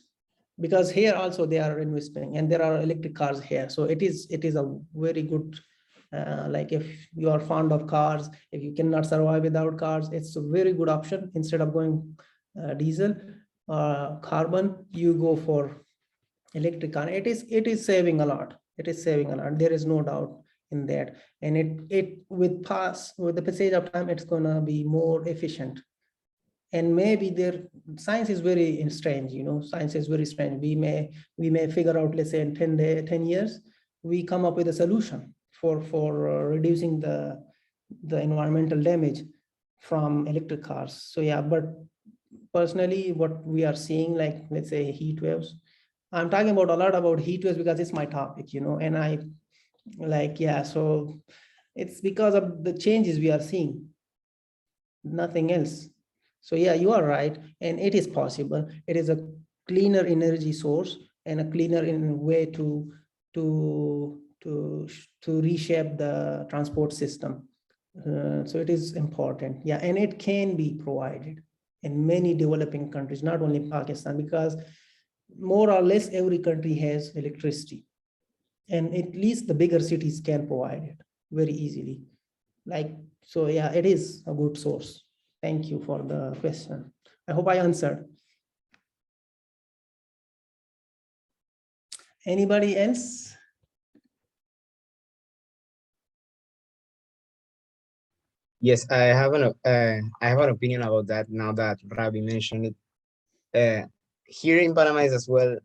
because here also they are investing and there are electric cars here. So it is a very good, like if you are fond of cars, if you cannot survive without cars, it's a very good option. Instead of going diesel, carbon, you go for electric car. It is saving a lot. It is saving a lot. There is no doubt in that. And it with the passage of time, it's gonna be more efficient. And maybe science is very strange, science is very strange. We may figure out, let's say in 10 years, we come up with a solution for reducing the environmental damage from electric cars. So yeah, but personally, what we are seeing, like, let's say heat waves, I'm talking about a lot about heat waves because it's my topic, and I like, yeah, so it's because of the changes we are seeing, nothing else. So yeah, you are right, and it is possible. It is a cleaner energy source and a cleaner way to reshape the transport system. So it is important, yeah, and it can be provided in many developing countries, not only Pakistan, because more or less every country has electricity, and at least the bigger cities can provide it very easily. Like, so yeah, it is a good source. Thank you for the question. I hope I answered. Anybody else? Yes, I have an opinion about that now that Ravi mentioned it. Here in Panama is as well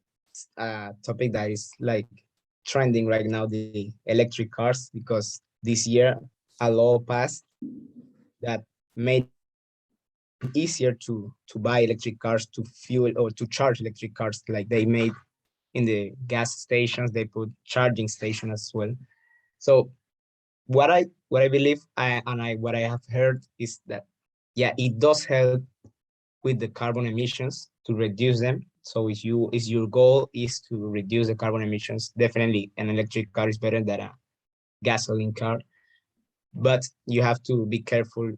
a topic that is like trending right now, the electric cars, because this year a law passed that made it easier to buy electric cars, to fuel or to charge electric cars. Like they made in the gas stations, they put charging stations as well. So what I believe what I have heard is that, yeah, it does help with the carbon emissions to reduce them. So if your goal is to reduce the carbon emissions, definitely an electric car is better than a gasoline car. But you have to be careful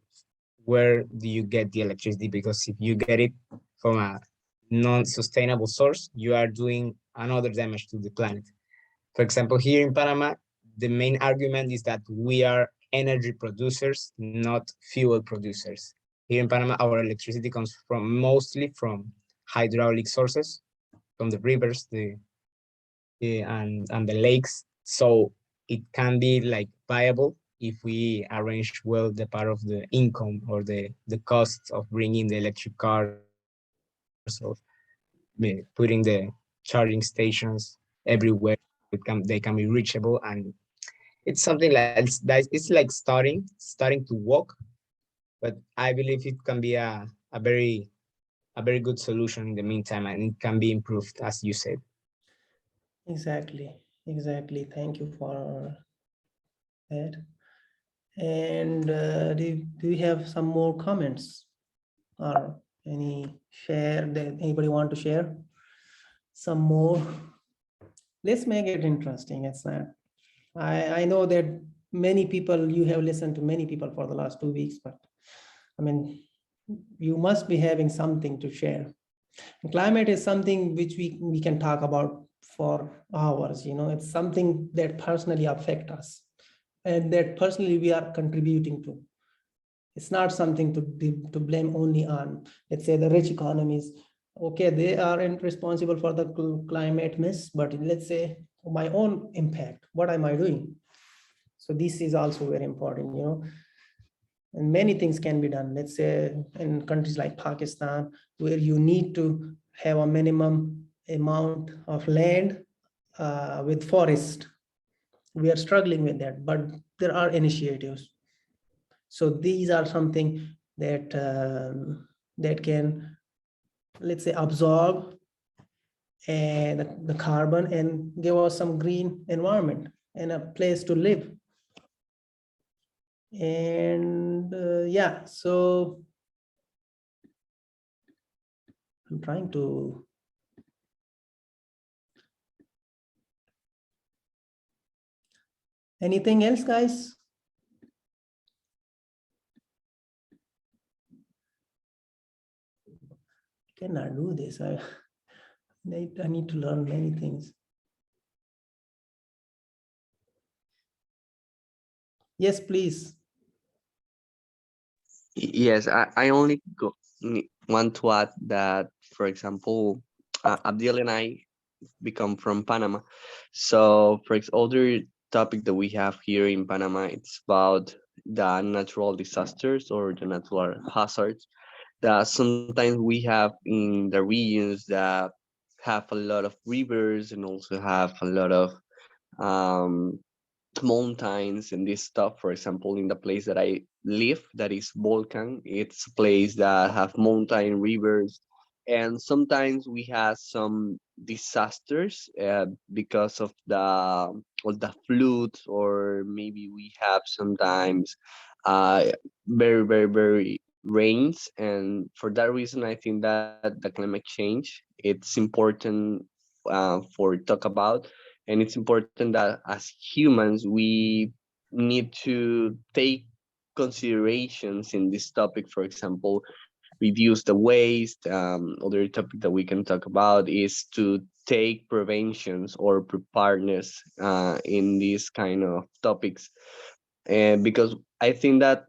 where do you get the electricity, because if you get it from a non-sustainable source, you are doing another damage to the planet. For example, here in Panama, the main argument is that we are energy producers, not fuel producers. Here in Panama, our electricity comes mostly from hydraulic sources, from the rivers, and the lakes. So it can be like viable if we arrange well the part of the income or the cost of bringing the electric cars, of putting the charging stations everywhere. They can be reachable, and it's something like it's like starting to walk, but I believe it can be a very good solution in the meantime, and it can be improved, as you said. Exactly. Thank you for that. And do you have some more comments or any share that anybody want to share? Some more? Let's make it interesting. It's not. I know that many people, you have listened to many people for the last 2 weeks, but I mean, you must be having something to share. Climate is something which we can talk about for hours. It's something that personally affects us and that personally we are contributing to. It's not something to blame only on, let's say, the rich economies. Okay, they aren't responsible for the climate mess, but let's say my own impact, what am I doing? So this is also very important, and many things can be done. Let's say in countries like Pakistan, where you need to have a minimum amount of land with forest. We are struggling with that, but there are initiatives. So these are something that that can, let's say, absorb the carbon and give us some green environment and a place to live. And yeah, so I'm trying to anything else, guys? Cannot do this. I need to learn many things. Yes, please. Yes, I only want to add that, for example, Abdiel and I become from Panama. So, for other topic that we have here in Panama, it's about the natural disasters or the natural hazards that sometimes we have in the regions that have a lot of rivers and also have a lot of um, mountains and this stuff. For example, in the place that I live, that is Volcan, it's a place that have mountain rivers, and sometimes we have some disasters because of the floods, or maybe we have sometimes uh, very rains, and for that reason I think that the climate change, it's important for talk about, and it's important that as humans we need to take considerations in this topic. For example, reduce the waste. Other topic that we can talk about is to take preventions or preparedness in these kind of topics, and because I think that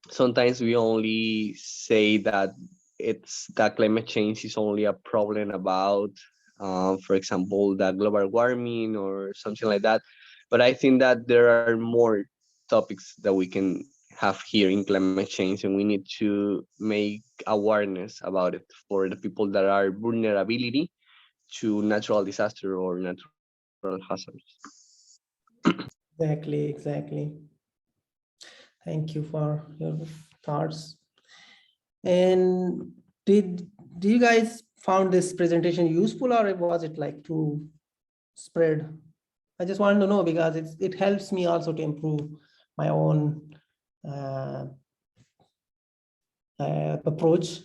sometimes we only say that it's that climate change is only a problem about for example, the global warming or something like that, but I think that there are more topics that we can have here in climate change, and we need to make awareness about it for the people that are vulnerability to natural disaster or natural hazards. Exactly. Thank you for your thoughts. And did you guys found this presentation useful, or was it like too spread? I just wanted to know because it helps me also to improve my own approach.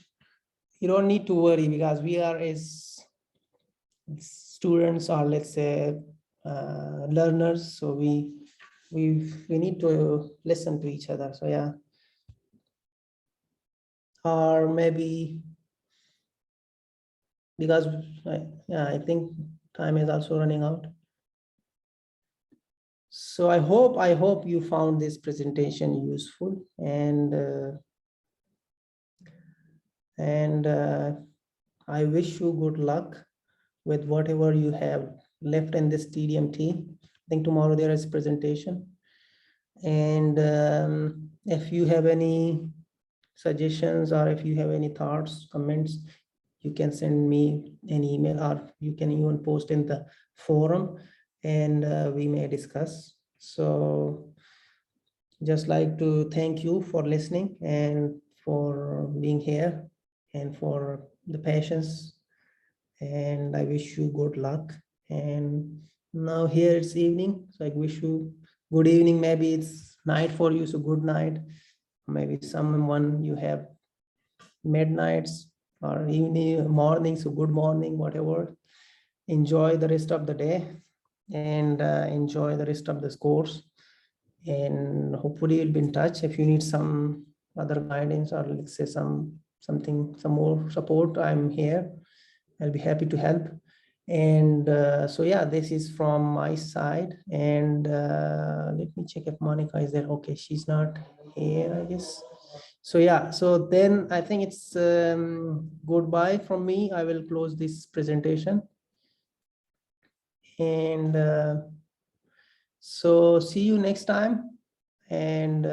You don't need to worry because we are as students, or let's say learners, so we need to listen to each other. So yeah, or maybe because I think time is also running out. So I hope you found this presentation useful, and I wish you good luck with whatever you have left in this TDMT. I think tomorrow there is a presentation, and if you have any suggestions or if you have any thoughts, comments, you can send me an email, or you can even post in the forum, and we may discuss. So just like to thank you for listening and for being here and for the patience, and I wish you good luck. And now here it's evening, so I wish you good evening. Maybe it's night for you, so good night. Maybe someone you have midnights or evening, morning, so good morning, whatever. Enjoy the rest of the day, and enjoy the rest of this course, and hopefully you'll be in touch if you need some other guidance, or let's say some more support. I'm here, I'll be happy to help. And so yeah, this is from my side, and let me check if Monica is there. Okay, she's not here, I guess. So yeah, so then I think it's goodbye from me. I will close this presentation, and so see you next time, and